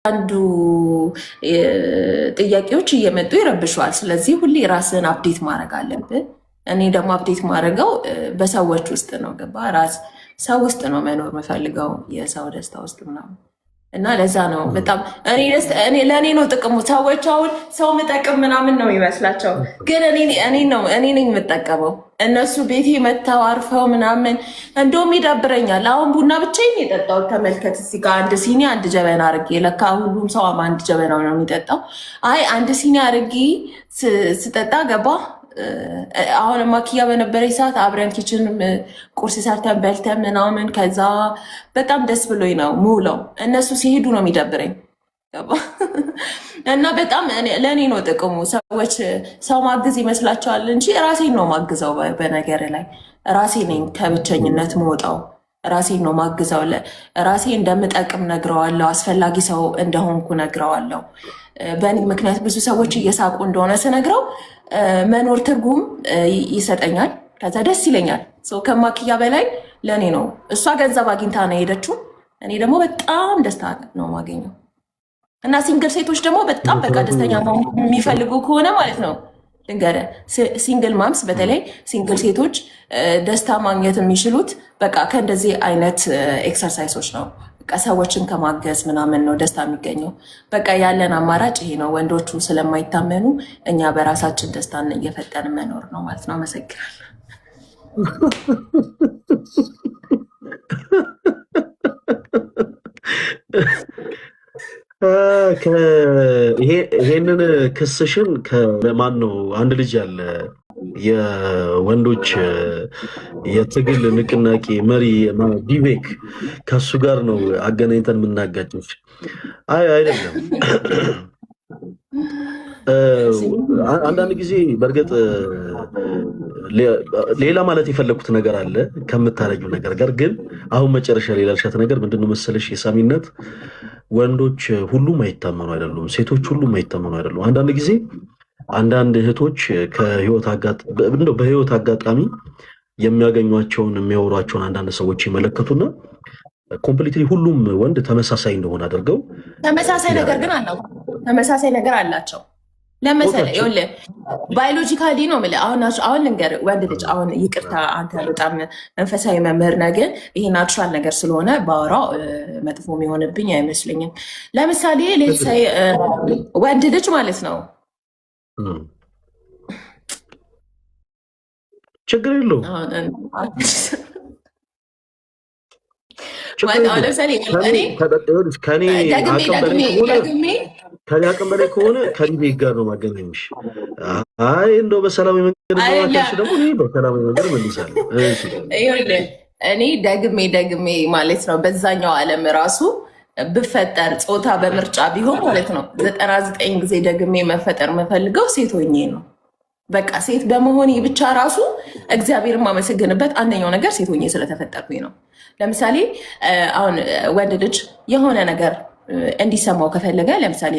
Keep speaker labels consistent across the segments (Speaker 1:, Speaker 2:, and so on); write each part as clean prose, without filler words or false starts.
Speaker 1: አንዱ ጥያቄዎች እየመጡ ይረብሸዋል። ስለዚህ ሁሌ ራስን አፕዴት ማድረግ አለብን። እኔ ደግሞ አፕዴት ማድረገው በሰዎች ውስጥ ነው። ገባ ራስ ሰው ውስጥ ነው መኖር የምፈልገው የሰው ደስታ ውስጥ ምናምን እና ለዛ ነው በጣም እኔ ለእኔ ነው ጥቅሙ። ሰዎች አሁን ሰው ምጠቅም ምናምን ነው ይመስላቸው፣ ግን እኔ ነኝ የምጠቀመው። እነሱ ቤቴ መጥተው አርፈው ምናምን እንደውም ይዳብረኛል። አሁን ቡና ብቻዬን የጠጣሁት ተመልከት። እዚህ ጋር አንድ ሲኒ አንድ ጀበና አርጌ፣ ለካ ሁሉም ሰው አንድ ጀበና ነው የሚጠጣው። አይ አንድ ሲኒ አርጌ ስጠጣ ገባ። አሁን ማኪያ በነበረች ሰዓት አብረን ኪችን ቁርስ ሰርተን በልተን ምናምን ከዛ በጣም ደስ ብሎኝ ነው ሙለው። እነሱ ሲሄዱ ነው የሚደብረኝ እና በጣም ለእኔ ነው ጥቅሙ። ሰዎች ሰው ማግዝ ይመስላቸዋል እንጂ ራሴን ነው ማግዘው። በነገር ላይ ራሴ ነኝ ከብቸኝነት መውጣው፣ ራሴን ነው ማግዘው። ራሴ እንደምጠቅም ነግረዋለሁ፣ አስፈላጊ ሰው እንደሆንኩ ነግረዋለሁ። በእኔ ምክንያት ብዙ ሰዎች እየሳቁ እንደሆነ ስነግረው መኖር ትርጉም ይሰጠኛል። ከዛ ደስ ይለኛል። ከማኪያ በላይ ለእኔ ነው። እሷ ገንዘብ አግኝታ ነው የሄደችው፣ እኔ ደግሞ በጣም ደስታ ነው ማገኘው። እና ሲንግል ሴቶች ደግሞ በጣም በቃ ደስተኛ የሚፈልጉ ከሆነ ማለት ነው ልንገርህ፣ ሲንግል ማምስ በተለይ ሲንግል ሴቶች ደስታ ማግኘት የሚችሉት በቃ ከእንደዚህ አይነት ኤክሰርሳይሶች ነው። በቃ ሰዎችን ከማገዝ ምናምን ነው ደስታ የሚገኘው። በቃ ያለን አማራጭ ይሄ ነው። ወንዶቹ ስለማይታመኑ እኛ በራሳችን ደስታን እየፈጠን መኖር ነው ማለት ነው። አመሰግናለሁ።
Speaker 2: ይሄንን ክስሽን ከማን ነው? አንድ ልጅ ያለ የወንዶች የትግል ንቅናቄ መሪ ዲቤክ ከሱ ጋር ነው አገናኝተን የምናጋጭች። አይ አይደለም። አንዳንድ ጊዜ በእርግጥ ሌላ ማለት የፈለኩት ነገር አለ ከምታረጊው ነገር ጋር ግን አሁን መጨረሻ ሌላ ልሻት ነገር ምንድነው መሰለሽ፣ የሳሚነት ወንዶች ሁሉም አይታመኑ አይደሉም፣ ሴቶች ሁሉም አይታመኑ አይደሉም። አንዳንድ ጊዜ አንዳንድ እህቶች በህይወት አጋጣሚ የሚያገኟቸውን የሚያወሯቸውን አንዳንድ ሰዎች ይመለከቱና ኮምፕሊትሊ ሁሉም ወንድ ተመሳሳይ እንደሆነ አድርገው
Speaker 1: ተመሳሳይ ነገር ግን አለው ተመሳሳይ ነገር አላቸው። ለምሳሌ ይኸውልህ ባዮሎጂካሊ ነው የምልህ። አሁን ልንገርህ ወንድ ልጅ አሁን ይቅርታ አንተ በጣም መንፈሳዊ መምህር ነህ፣ ግን ይሄ ናቹራል ነገር ስለሆነ ባወራው መጥፎ የሚሆንብኝ አይመስለኝም። ለምሳሌ ሌትሳይ ወንድ ልጅ ማለት ነው
Speaker 2: ችግር የለውም ከኔ አቅም በላይ ከሆነ ከዲቤክ ጋር ነው ማገናኝሽ። አይ እንደው በሰላማዊ መንገድ ደግሞ በሰላማዊ መንገድ መልሳለሁ።
Speaker 1: እኔ ደግሜ ማለት ነው በዛኛው ዓለም ራሱ ብፈጠር ጾታ በምርጫ ቢሆን ማለት ነው 99 ጊዜ ደግሜ መፈጠር መፈልገው ሴት ሆኜ ነው። በቃ ሴት በመሆኔ ብቻ ራሱ እግዚአብሔር የማመሰግንበት አንደኛው ነገር ሴት ሆኜ ስለተፈጠርኩኝ ነው። ለምሳሌ አሁን ወንድ ልጅ የሆነ ነገር እንዲሰማው ከፈለገ ለምሳሌ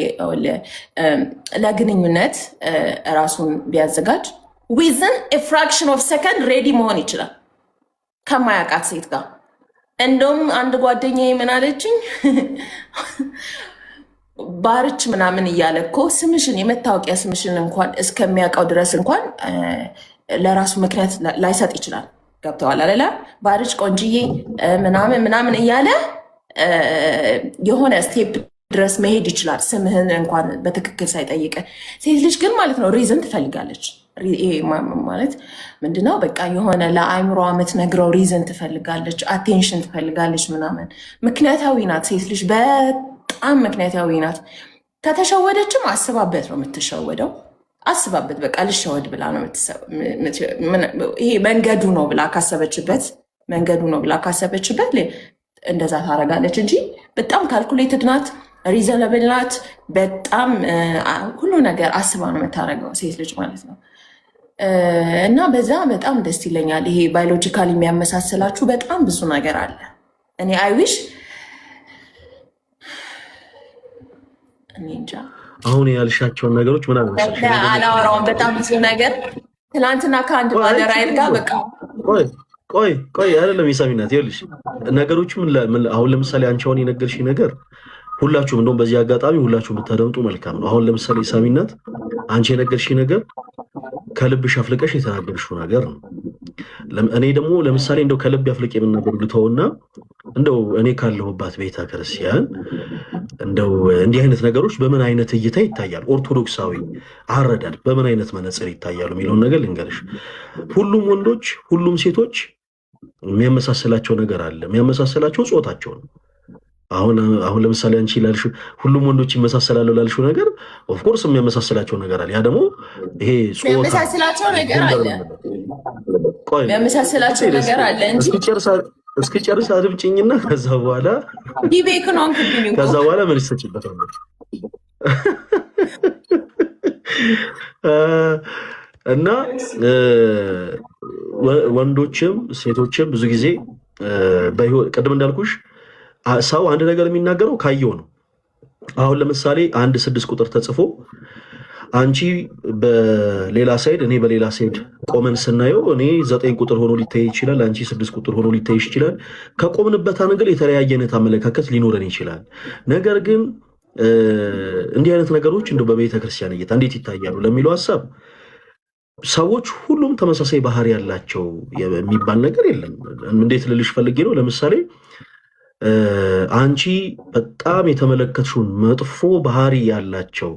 Speaker 1: ለግንኙነት ራሱን ቢያዘጋጅ ዊዝን ፍራክሽን ኦፍ ሰከንድ ሬዲ መሆን ይችላል ከማያውቃት ሴት ጋር። እንደውም አንድ ጓደኛዬ ምን አለችኝ፣ ባርች ምናምን እያለ እኮ ስምሽን የመታወቂያ ስምሽን እንኳን እስከሚያውቀው ድረስ እንኳን ለራሱ ምክንያት ላይሰጥ ይችላል። ገብተዋል አለ ባርች ቆንጅዬ ምናምን እያለ የሆነ ስቴፕ ድረስ መሄድ ይችላል ስምህን እንኳን በትክክል ሳይጠይቅ። ሴት ልጅ ግን ማለት ነው ሪዝን ትፈልጋለች። ማለት ምንድነው? በቃ የሆነ ለአይምሮ የምትነግረው ሪዝን ትፈልጋለች፣ አቴንሽን ትፈልጋለች ምናምን። ምክንያታዊ ናት ሴት ልጅ፣ በጣም ምክንያታዊ ናት። ከተሸወደችም አስባበት ነው የምትሸወደው። አስባበት በቃ ልሸወድ ብላ ነው ይሄ መንገዱ ነው ብላ ካሰበችበት እንደዛ ታደርጋለች እንጂ በጣም ካልኩሌትድ ናት፣ ሪዘነብል ናት። በጣም ሁሉ ነገር አስባ ነው የምታደርገው ሴት ልጅ ማለት ነው። እና በዛ በጣም ደስ ይለኛል። ይሄ ባዮሎጂካል የሚያመሳስላችሁ በጣም ብዙ ነገር አለ። እኔ አይዊሽ እንጃ
Speaker 2: አሁን ያልሻቸውን ነገሮች ምናምን
Speaker 1: አላወራውም። በጣም ብዙ ነገር ትናንትና ከአንድ ባለራዕይ ጋር በቃ
Speaker 2: ቆይ አይደለም የሳሚናት ይኸውልሽ ነገሮች ምን አሁን ለምሳሌ አንቺ አሁን የነገርሽኝ ነገር ሁላችሁም እንደውም በዚህ አጋጣሚ ሁላችሁም ብታደምጡ መልካም ነው። አሁን ለምሳሌ ሳሚናት አንቺ የነገርሽ ነገር ከልብሽ አፍልቀሽ የተናገርሽው ነገር ነው። እኔ ደግሞ ለምሳሌ እንደው ከልብ ያፍልቅ የምናገር ልተውና እንደው እኔ ካለሁባት ቤተ ክርስቲያን እንደው እንዲህ አይነት ነገሮች በምን አይነት እይታ ይታያል፣ ኦርቶዶክሳዊ አረዳድ በምን አይነት መነጽር ይታያሉ የሚለውን ነገር ልንገርሽ። ሁሉም ወንዶች ሁሉም ሴቶች የሚያመሳስላቸው ነገር አለ። የሚያመሳስላቸው ጾታቸው ነው። አሁን ለምሳሌ አንቺ ላልሽው ሁሉም ወንዶች ይመሳሰላሉ ላልሽው ነገር ኦፍኮርስ የሚያመሳስላቸው ነገር አለ። ያ ደግሞ ይሄ
Speaker 1: የሚያመሳስላቸው ነገር አለ። የሚያመሳስላቸው ነገር አለ እንጂ
Speaker 2: እስኪጨርስ አድምጪኝና ከዛ በኋላ
Speaker 1: ዲቤክ ነው እንግዲህ
Speaker 2: ከዛ በኋላ ምን ይሰጭበታል እና ወንዶችም ሴቶችም ብዙ ጊዜ ቅድም እንዳልኩሽ ሰው አንድ ነገር የሚናገረው ካየው ነው። አሁን ለምሳሌ 1:6 ቁጥር ተጽፎ አንቺ በሌላ ሳይድ እኔ በሌላ ሳይድ ቆመን ስናየው እኔ 9 ቁጥር ሆኖ ሊታይ ይችላል፣ አንቺ 6 ቁጥር ሆኖ ሊታይ ይችላል። ከቆምንበት አንግል የተለያየ አይነት አመለካከት ሊኖረን ይችላል። ነገር ግን እንዲህ አይነት ነገሮች እንደው በቤተ ክርስቲያን እይታ እንዴት ይታያሉ ለሚለው ሐሳብ ሰዎች ሁሉም ተመሳሳይ ባህሪ ያላቸው የሚባል ነገር የለም። እንዴት ልልሽ ፈልጌ ነው፣ ለምሳሌ አንቺ በጣም የተመለከትሽውን መጥፎ ባህሪ ያላቸው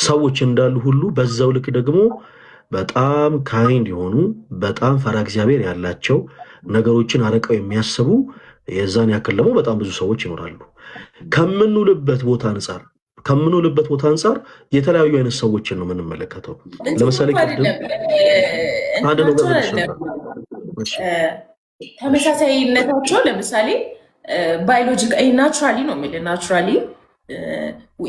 Speaker 2: ሰዎች እንዳሉ ሁሉ በዛው ልክ ደግሞ በጣም ካይንድ የሆኑ በጣም ፈራ እግዚአብሔር ያላቸው ነገሮችን አርቀው የሚያስቡ የዛን ያክል ደግሞ በጣም ብዙ ሰዎች ይኖራሉ። ከምንውልበት ቦታ አንጻር የተለያዩ አይነት ሰዎችን ነው የምንመለከተው። ለምሳሌ አንድ ነገር
Speaker 1: ተመሳሳይነታቸው ለምሳሌ ባዮሎጂካሊ ናቹራሊ ነው የሚል ናቹራሊ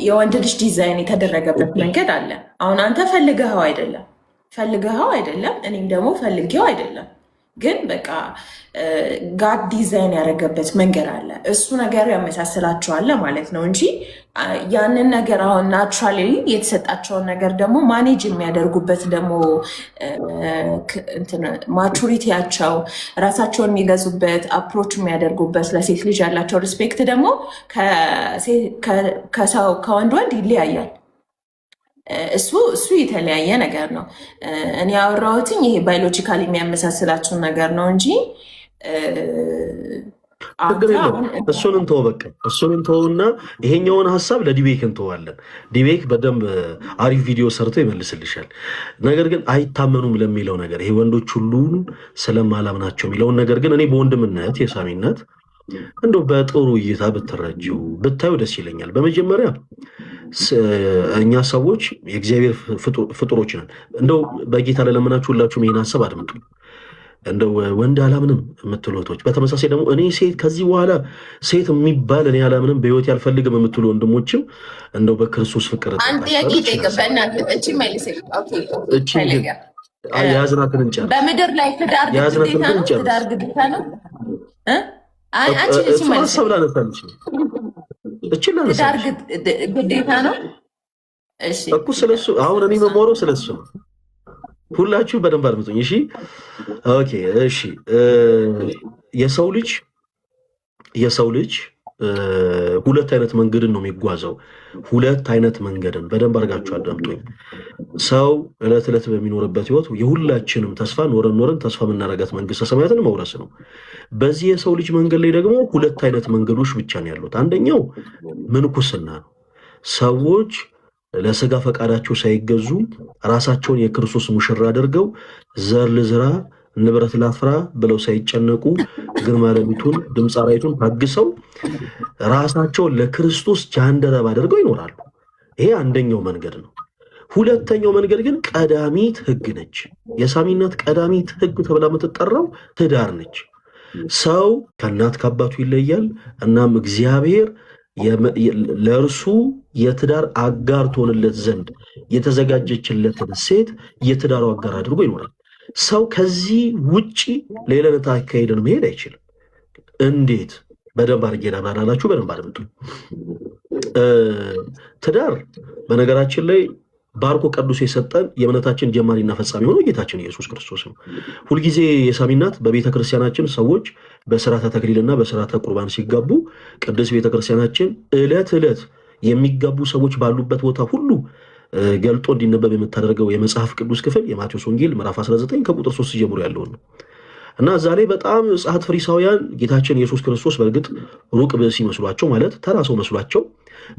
Speaker 1: የወንድ ልጅ ዲዛይን የተደረገበት መንገድ አለ። አሁን አንተ ፈልገኸው አይደለም፣ እኔም ደግሞ ፈልጌው አይደለም፣ ግን በቃ ጋድ ዲዛይን ያደረገበት መንገድ አለ። እሱ ነገር ያመሳስላቸዋል ማለት ነው እንጂ ያንን ነገር አሁን ናቹራሊ የተሰጣቸውን ነገር ደግሞ ማኔጅ የሚያደርጉበት ደግሞ ማቹሪቲያቸው ራሳቸውን የሚገዙበት አፕሮች የሚያደርጉበት ለሴት ልጅ ያላቸው ሪስፔክት ደግሞ ከወንድ ይለያያል። እሱ የተለያየ ነገር ነው። እኔ ያወራሁትኝ ይሄ ባዮሎጂካሊ የሚያመሳስላችሁን ነገር ነው እንጂ
Speaker 2: ችግር የለውም። እሱን እንተው፣ በቃ እሱን እንተውና ይሄኛውን ሀሳብ ለዲቤክ እንተዋለን። ዲቤክ በደንብ አሪፍ ቪዲዮ ሰርቶ ይመልስልሻል። ነገር ግን አይታመኑም ለሚለው ነገር ይሄ ወንዶች ሁሉን ስለማላምናቸው የሚለውን ነገር ግን እኔ በወንድምነት የሳሚነት እንደው በጥሩ እይታ ብትረጂው ብታዩ ደስ ይለኛል። በመጀመሪያ እኛ ሰዎች የእግዚአብሔር ፍጡሮች ነን። እንደው በጌታ ለለመናችሁ ሁላችሁም ይሄን ሀሳብ አድምጡ። እንደው ወንድ አላምንም የምትሉ እህቶች፣ በተመሳሳይ ደግሞ እኔ ሴት ከዚህ በኋላ ሴት የሚባል እኔ አላምንም በህይወት ያልፈልግም የምትሉ ወንድሞችም እንደው በክርስቶስ ፍቅር የያዝናትን እንጨርስ።
Speaker 1: በምድር ላይ ትዳር ግዴታ ነው።
Speaker 2: ሀሳብ ላነሳልች
Speaker 1: ትዳር ግዴታ ነው
Speaker 2: እኮ ስለሱ አሁን እኔ መማረው ስለሱ ነው። ሁላችሁ በደንብ አድምጡኝ እሺ። ኦኬ እሺ። የሰው ልጅ ሁለት አይነት መንገድን ነው የሚጓዘው። ሁለት አይነት መንገድን በደንብ አድርጋችሁ አዳምጡኝ። ሰው ዕለት ዕለት በሚኖርበት ህይወት የሁላችንም ተስፋ ኖረን ተስፋ የምናረጋት መንግስተ ሰማያትን መውረስ ነው። በዚህ የሰው ልጅ መንገድ ላይ ደግሞ ሁለት አይነት መንገዶች ብቻ ነው ያሉት። አንደኛው ምንኩስና ነው። ሰዎች ለስጋ ፈቃዳቸው ሳይገዙ ራሳቸውን የክርስቶስ ሙሽራ አድርገው ዘር ልዝራ ንብረት ላፍራ ብለው ሳይጨነቁ ግርማ ሌሊቱን ድምፀ አራዊቱን ታግሰው ራሳቸውን ለክርስቶስ ጃንደረባ አድርገው ይኖራሉ። ይሄ አንደኛው መንገድ ነው። ሁለተኛው መንገድ ግን ቀዳሚት ህግ ነች። የሳሚነት ቀዳሚት ህግ ተብላ የምትጠራው ትዳር ነች። ሰው ከእናት ከአባቱ ይለያል። እናም እግዚአብሔር ለእርሱ የትዳር አጋር ትሆንለት ዘንድ የተዘጋጀችለትን ሴት የትዳሩ አጋር አድርጎ ይኖራል። ሰው ከዚህ ውጪ ሌላ አይነት አካሄድን መሄድ አይችልም። እንዴት? በደንብ አድርጌ ላብራራላችሁ። በደንብ አድምጡ። ትዳር በነገራችን ላይ ባርኮ ቀድሶ የሰጠን የእምነታችን ጀማሪና ፈጻሚ ሆኖ ጌታችን ኢየሱስ ክርስቶስ ነው። ሁልጊዜ የሳሚናት በቤተ ክርስቲያናችን ሰዎች በስርዓተ ተክሊልና በስርዓተ ቁርባን ሲጋቡ ቅዱስ ቤተ ክርስቲያናችን ዕለት ዕለት የሚጋቡ ሰዎች ባሉበት ቦታ ሁሉ ገልጦ እንዲነበብ የምታደርገው የመጽሐፍ ቅዱስ ክፍል የማቴዎስ ወንጌል ምዕራፍ 19 ከቁጥር 3 ጀምሮ ያለውን ነው እና ዛሬ በጣም ጸሐፍት ፈሪሳውያን ጌታችን ኢየሱስ ክርስቶስ በእርግጥ ሩቅ ሲመስሏቸው ማለት ተራ ሰው መስሏቸው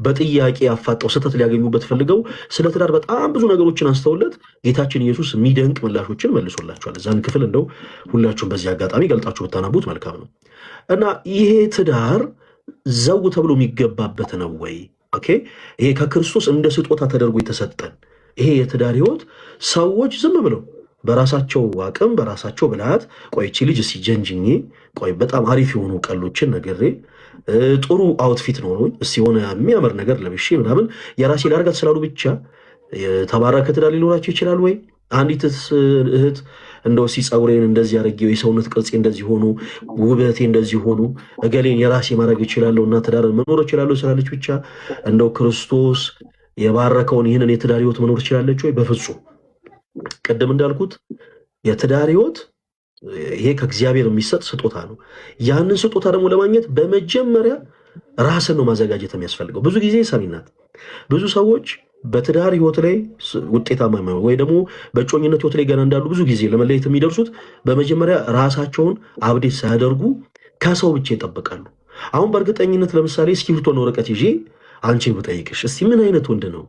Speaker 2: በጥያቄ አፋጠው ስህተት ሊያገኙበት ፈልገው ስለ ትዳር በጣም ብዙ ነገሮችን አንስተውለት ጌታችን ኢየሱስ የሚደንቅ ምላሾችን መልሶላቸዋል። እዛን ክፍል እንደው ሁላችሁም በዚህ አጋጣሚ ገልጣችሁ ብታነቡት መልካም ነው እና ይሄ ትዳር ዘው ተብሎ የሚገባበት ነው ወይ? ኦኬ፣ ይሄ ከክርስቶስ እንደ ስጦታ ተደርጎ የተሰጠን ይሄ የትዳር ህይወት ሰዎች ዝም ብለው በራሳቸው አቅም በራሳቸው ብልሃት ቆይቺ ልጅ እስቲ ጀንጅኜ ቆይ በጣም አሪፍ የሆኑ ቀሎችን ነገሬ ጥሩ አውትፊት ነው እስቲ የሆነ የሚያምር ነገር ለብሼ ምናምን የራሴ ላርጋት ስላሉ ብቻ የተባረከ ትዳር ሊኖራቸው ይችላል ወይ? አንዲት እህት እንደው ጸጉሬን እንደዚህ አድርጌው የሰውነት ቅርጼ እንደዚህ ሆኑ ውበቴ እንደዚህ ሆኑ እገሌን የራሴ ማድረግ ይችላለሁ እና ትዳር መኖር ይችላለሁ ስላለች ብቻ እንደው ክርስቶስ የባረከውን ይህንን የትዳር ህይወት መኖር ይችላለች ወይ? በፍጹም። ቅድም እንዳልኩት የትዳር ህይወት ይሄ ከእግዚአብሔር የሚሰጥ ስጦታ ነው። ያንን ስጦታ ደግሞ ለማግኘት በመጀመሪያ ራስን ነው ማዘጋጀት የሚያስፈልገው። ብዙ ጊዜ ሰሚናት ብዙ ሰዎች በትዳር ህይወት ላይ ውጤታማ ወይ ደግሞ በጮኝነት ህይወት ላይ ገና እንዳሉ ብዙ ጊዜ ለመለየት የሚደርሱት በመጀመሪያ ራሳቸውን አብዴት ሳያደርጉ ከሰው ብቻ ይጠብቃሉ። አሁን በእርግጠኝነት ለምሳሌ እስክሪብቶና ወረቀት ይዤ አንቺን ብጠይቅሽ እስቲ ምን አይነት ወንድ ነው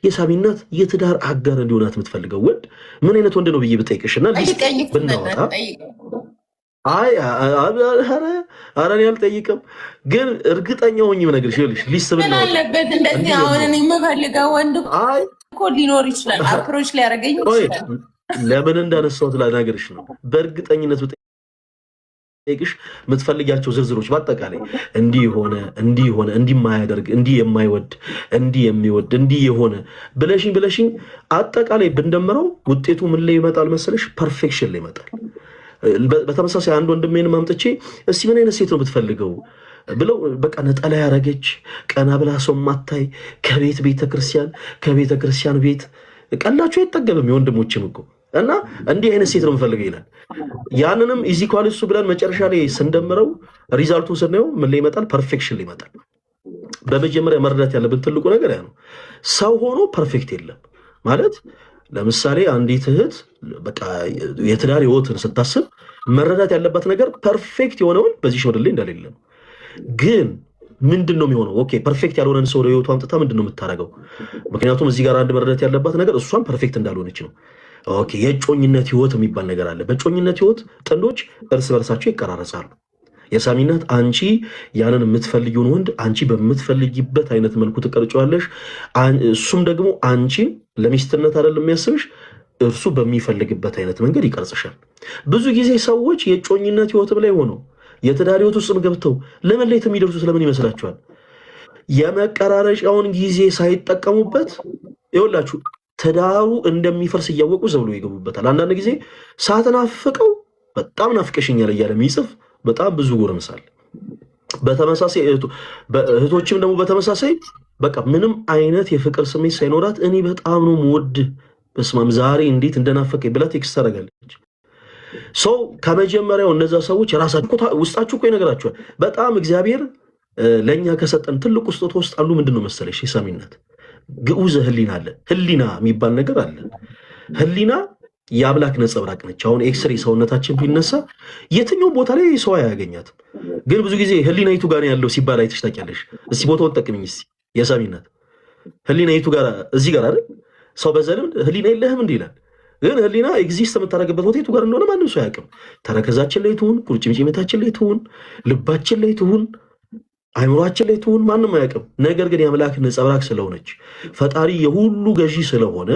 Speaker 2: የሳሚናት የትዳር አጋር እንዲሆናት የምትፈልገው ወንድ ምን አይነት ወንድ ነው ብዬ ብጠይቅሽና ብናወጣ ኧረ እኔ አልጠይቅም፣ ግን እርግጠኛ ሆኜ የምነግርሽ ይኸውልሽ ሊስት ብናወጣ
Speaker 1: አለበት እንደዚህ አሁን እኔ የምፈልገው ወንድ እኮ ሊኖር ይችላል፣ አፕሮች ሊያደርገኝ ይችላል።
Speaker 2: ለምን እንዳነሳሁት ላናገርሽ ነው። በእርግጠኝነት ብጠይቅሽ የምትፈልጊያቸው ዝርዝሮች በአጠቃላይ እንዲህ የሆነ እንዲህ የማያደርግ እንዲህ የማይወድ እንዲህ የሚወድ እንዲህ የሆነ ብለሽኝ አጠቃላይ ብንደምረው ውጤቱ ምን ላይ ይመጣል መሰለሽ? ፐርፌክሽን ላይ ይመጣል። በተመሳሳይ አንድ ወንድሜን ማምጥቼ እስቲ ምን አይነት ሴት ነው የምትፈልገው ብለው በቃ ነጠላ ያረገች ቀና ብላ ሰው ማታይ ከቤተ ክርስቲያን ቤት ቀላችሁ አይጠገብም የወንድሞችም እኮ እና እንዲህ አይነት ሴት ነው የምፈልገው ይላል። ያንንም ኢዚኳል እሱ ብለን መጨረሻ ላይ ስንደምረው ሪዛልቱን ስናየው ምን ላይ ይመጣል? ፐርፌክሽን ላይ ይመጣል። በመጀመሪያ መረዳት ያለብን ትልቁ ነገር ያ ነው። ሰው ሆኖ ፐርፌክት የለም ማለት ለምሳሌ አንዲት እህት በቃ የትዳር ህይወትን ስታስብ መረዳት ያለባት ነገር ፐርፌክት የሆነውን በዚህ ምድር ላይ እንደሌለ ነው። ግን ምንድን ነው የሚሆነው? ኦኬ ፐርፌክት ያልሆነን ሰው ወደ ህይወቱ አምጥታ ምንድን ነው የምታደርገው? ምክንያቱም እዚህ ጋር አንድ መረዳት ያለባት ነገር እሷም ፐርፌክት እንዳልሆነች ነው። ኦኬ የጮኝነት ህይወት የሚባል ነገር አለ። በጮኝነት ህይወት ጥንዶች እርስ በርሳቸው ይቀራረጻሉ። የሳሚናት አንቺ ያንን የምትፈልጊውን ወንድ አንቺ በምትፈልጊበት አይነት መልኩ ትቀርጫዋለሽ። እሱም ደግሞ አንቺን ለሚስትነት አይደለም የሚያስብሽ፣ እርሱ በሚፈልግበት አይነት መንገድ ይቀርጽሻል። ብዙ ጊዜ ሰዎች የጮኝነት ህይወትም ላይ ሆነው የትዳር ህይወት ውስጥም ገብተው ለመለየት የሚደርሱት ለምን ይመስላችኋል? የመቀራረጫውን ጊዜ ሳይጠቀሙበት ይኸውላችሁ ትዳሩ እንደሚፈርስ እያወቁ ዘብሎ ይገቡበታል። አንዳንድ ጊዜ ሳትናፍቀው በጣም ናፍቀሽኛል እያለ የሚጽፍ በጣም ብዙ ጎረምሳል። በተመሳሳይ እህቶችም ደግሞ በተመሳሳይ በቃ ምንም አይነት የፍቅር ስሜት ሳይኖራት እኔ በጣም ነው የምወድህ በስማም ዛሬ እንዴት እንደናፈቀኝ ብላ ቴክስት ታደርጋለች። ሰው ከመጀመሪያው እነዛ ሰዎች ራሳቸው ውስጣችሁ እኮ ይነግራችኋል። በጣም እግዚአብሔር ለእኛ ከሰጠን ትልቁ ስጦታ ውስጥ አንዱ ምንድን ነው መሰለሽ? የሳሚነት ግዑዘ ህሊና አለ። ህሊና የሚባል ነገር አለ። ህሊና የአምላክ ነጸብራቅ ነች። አሁን ኤክስሬ ሰውነታችን ቢነሳ የትኛውም ቦታ ላይ ሰው አያገኛትም። ግን ብዙ ጊዜ ህሊናይቱ ጋር ያለው ሲባል አይተሽ ታውቂያለሽ? እስቲ ቦታውን ጠቅምኝ እስቲ። የሳሚነት ህሊናይቱ ጋር እዚህ ጋር አይደል? ሰው በዘልም ህሊና የለህም እንዲህ ይላል። ግን ህሊና ኤግዚስት የምታደርግበት ቦታ የቱ ጋር እንደሆነ ማንም ሰው አያውቅም። ተረከዛችን ላይ ትሁን፣ ቁርጭምጭሚታችን ላይ ትሁን፣ ልባችን ላይ ትሁን፣ አይምሯችን ላይ ትሁን ማንም አያውቅም። ነገር ግን የአምላክ ነጸብራቅ ስለሆነች ፈጣሪ የሁሉ ገዢ ስለሆነ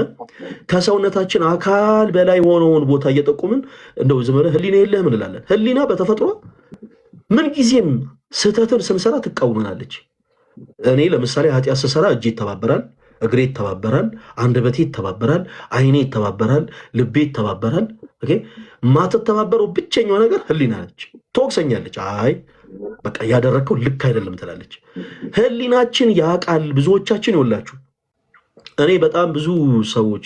Speaker 2: ከሰውነታችን አካል በላይ ሆነውን ቦታ እየጠቆምን እንደው ዝም ብለህ ህሊና የለህም እንላለን። ህሊና በተፈጥሮ ምንጊዜም ስህተትን ስንሰራ ትቃወመናለች። እኔ ለምሳሌ ኃጢአት ስሰራ እጄ ይተባበራል፣ እግሬ ይተባበራል፣ አንደበቴ ይተባበራል፣ አይኔ ይተባበራል፣ ልቤ ይተባበራል። ማትተባበረው ብቸኛው ነገር ህሊና ነች። ትወቅሰኛለች። አይ በቃ ያደረግከው ልክ አይደለም ትላለች። ህሊናችን ያውቃል። ብዙዎቻችን ይወላችሁ እኔ በጣም ብዙ ሰዎች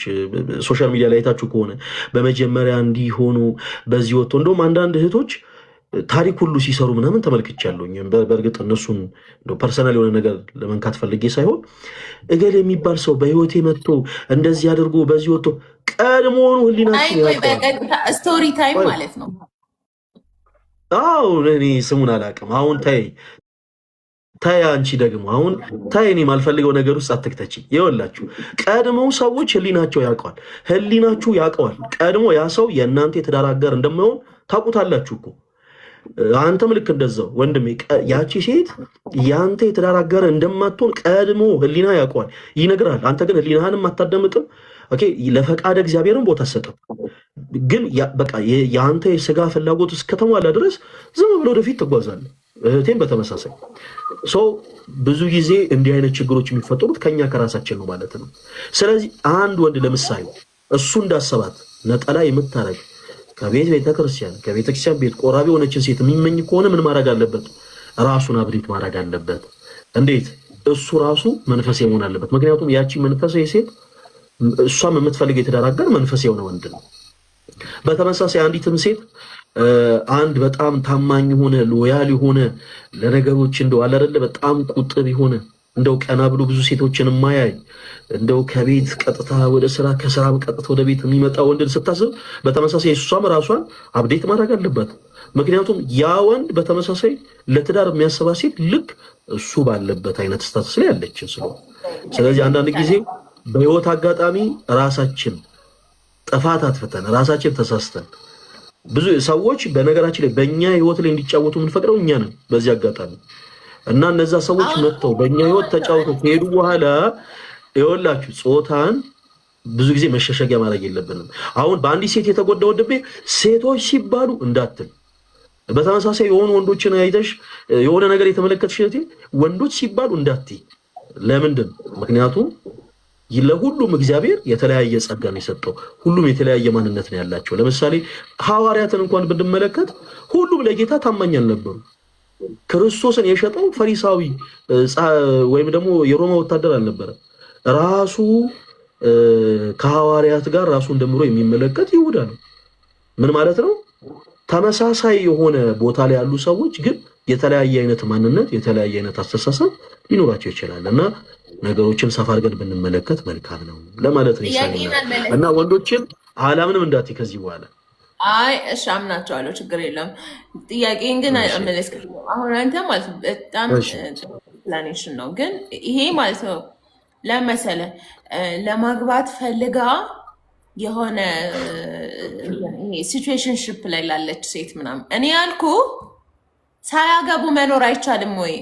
Speaker 2: ሶሻል ሚዲያ ላይ አይታችሁ ከሆነ በመጀመሪያ እንዲሆኑ በዚህ ወጥቶ እንደውም አንዳንድ እህቶች ታሪክ ሁሉ ሲሰሩ ምናምን ተመልክቻለሁኝ። በእርግጥ እነሱን ፐርሰናል የሆነ ነገር ለመንካት ፈልጌ ሳይሆን እገሌ የሚባል ሰው በህይወቴ መጥቶ እንደዚህ አድርጎ በዚህ ወጥቶ ቀድሞውኑ ህሊናችን
Speaker 1: ስቶሪ ታይም ማለት ነው።
Speaker 2: አዎ እኔ ስሙን አላውቅም። አሁን ታይ አንቺ ደግሞ አሁን ታይ እኔ ማልፈልገው ነገር ውስጥ አትክተች። ይኸውላችሁ ቀድሞው ሰዎች ህሊናቸው ያውቀዋል፣ ህሊናችሁ ያውቀዋል። ቀድሞ ያ ሰው የእናንተ የትዳር አጋር እንደማይሆን ታውቁታላችሁ እኮ። አንተም ልክ እንደዛው ወንድሜ፣ ያቺ ሴት ያንተ የትዳር አጋር እንደማትሆን ቀድሞ ህሊና ያውቀዋል፣ ይነግራል። አንተ ግን ህሊናህንም አታዳምጥም። ኦኬ፣ ለፈቃደ እግዚአብሔርን ቦታ ሰጠው። ግን በቃ የአንተ የስጋ ፍላጎት እስከተሟላ ድረስ ዝም ብሎ ወደፊት ትጓዛለህ። እህቴም በተመሳሳይ ሰው ብዙ ጊዜ እንዲህ አይነት ችግሮች የሚፈጠሩት ከኛ ከራሳችን ነው ማለት ነው። ስለዚህ አንድ ወንድ ለምሳሌ እሱ እንዳሰባት ነጠላ የምታረግ ከቤተክርስቲያን ቤት ቆራቢ የሆነችን ሴት የሚመኝ ከሆነ ምን ማድረግ አለበት? ራሱን አብዴት ማድረግ አለበት። እንዴት? እሱ ራሱ መንፈሳዊ መሆን አለበት። ምክንያቱም ያቺ መንፈሳዊ ሴት እሷም የምትፈልግ የትዳር አጋር መንፈሳዊ የሆነ ወንድ ነው። በተመሳሳይ አንዲትም ሴት አንድ በጣም ታማኝ ሆነ ሎያል ሆነ ለነገሮች እንደው አለ አይደለ በጣም ቁጥብ ሆነ እንደው ቀና ብሎ ብዙ ሴቶችን የማያይ እንደው ከቤት ቀጥታ ወደ ስራ ከስራም ቀጥታ ወደ ቤት የሚመጣ ወንድን ስታስብ በተመሳሳይ እሷም ራሷን አፕዴት ማድረግ አለበት። ምክንያቱም ያ ወንድ በተመሳሳይ ለትዳር የሚያስባት ሴት ልክ እሱ ባለበት አይነት ስታተስ ላይ ያለች ስለሆነ ስለዚህ አንዳንድ ጊዜ በህይወት አጋጣሚ ራሳችን ጥፋት አጥፍተን ራሳችን ተሳስተን ብዙ ሰዎች በነገራችን ላይ በእኛ ህይወት ላይ እንዲጫወቱ የምንፈቅደው እኛ ነን በዚህ አጋጣሚ እና እነዛ ሰዎች መጥተው በእኛ ህይወት ተጫውተው ከሄዱ በኋላ ይኸውላችሁ ጾታን ብዙ ጊዜ መሸሸጊያ ማድረግ የለብንም። አሁን በአንዲት ሴት የተጎዳ ወንድሜ ሴቶች ሲባሉ እንዳትል፣ በተመሳሳይ የሆኑ ወንዶችን አይተሽ የሆነ ነገር የተመለከትሽ ወንዶች ሲባሉ እንዳትይ። ለምንድን? ምክንያቱም ለሁሉም እግዚአብሔር የተለያየ ጸጋ ነው የሰጠው። ሁሉም የተለያየ ማንነት ነው ያላቸው። ለምሳሌ ሐዋርያትን እንኳን ብንመለከት ሁሉም ለጌታ ታማኝ አልነበሩ። ክርስቶስን የሸጠው ፈሪሳዊ ወይም ደግሞ የሮማ ወታደር አልነበረ። ራሱ ከሐዋርያት ጋር ራሱን ደምሮ የሚመለከት ይሁዳ ነው። ምን ማለት ነው? ተመሳሳይ የሆነ ቦታ ላይ ያሉ ሰዎች ግን የተለያየ አይነት ማንነት፣ የተለያየ አይነት አስተሳሰብ ሊኖራቸው ይችላል እና ነገሮችን ሰፋ አድርገን ብንመለከት መልካም ነው ለማለት ነው ይሳለኛል። እና ወንዶችን አላምንም እንዳትይ ከዚህ በኋላ።
Speaker 1: አይ እሺ አምናቸዋለሁ፣ ችግር የለም። ጥያቄን ግን መለስክ። አሁን አንተ ማለት በጣም ኤክስፕላኔሽን ነው፣ ግን ይሄ ማለት ነው ለመሰለ ለማግባት ፈልጋ የሆነ ሲቹዌሽንሺፕ ላይ ላለች ሴት ምናምን እኔ ያልኩ ሳያገቡ መኖር አይቻልም ወይ?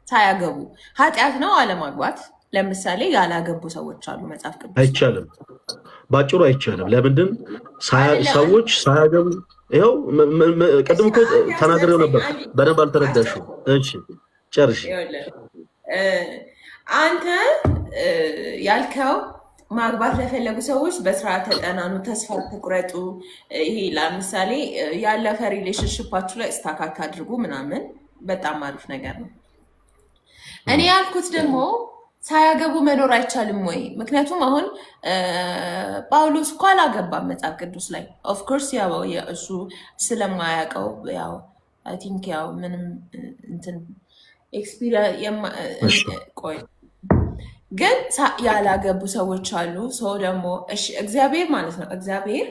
Speaker 1: ሳያገቡ ኃጢአት ነው አለማግባት። ለምሳሌ ያላገቡ ሰዎች አሉ መጽሐፍ ቅዱስ።
Speaker 2: አይቻልም፣ ባጭሩ አይቻልም። ለምንድን ሰዎች ሳያገቡ? ይኸው ቅድም እኮ ተናግሬው ነበር፣ በደንብ አልተረዳሽም። እሺ ጨርሽ።
Speaker 1: አንተ ያልከው ማግባት ለፈለጉ ሰዎች በስርዓት ተጠናኑ፣ ተስፋ ትቁረጡ። ይሄ ለምሳሌ ያለፈ ሪሌሽንሽፓችሁ ላይ ስታካክ አድርጉ ምናምን፣ በጣም አሪፍ ነገር ነው። እኔ ያልኩት ደግሞ ሳያገቡ መኖር አይቻልም ወይ? ምክንያቱም አሁን ጳውሎስ እኮ አላገባም መጽሐፍ ቅዱስ ላይ። ኦፍኮርስ ያው እሱ ስለማያውቀው ያው አይ ቲንክ ያው ምንም እንትን ኤክስፒሪየንስ ቆይ ግን ያላገቡ ሰዎች አሉ። ሰው ደግሞ እሺ እግዚአብሔር ማለት ነው እግዚአብሔር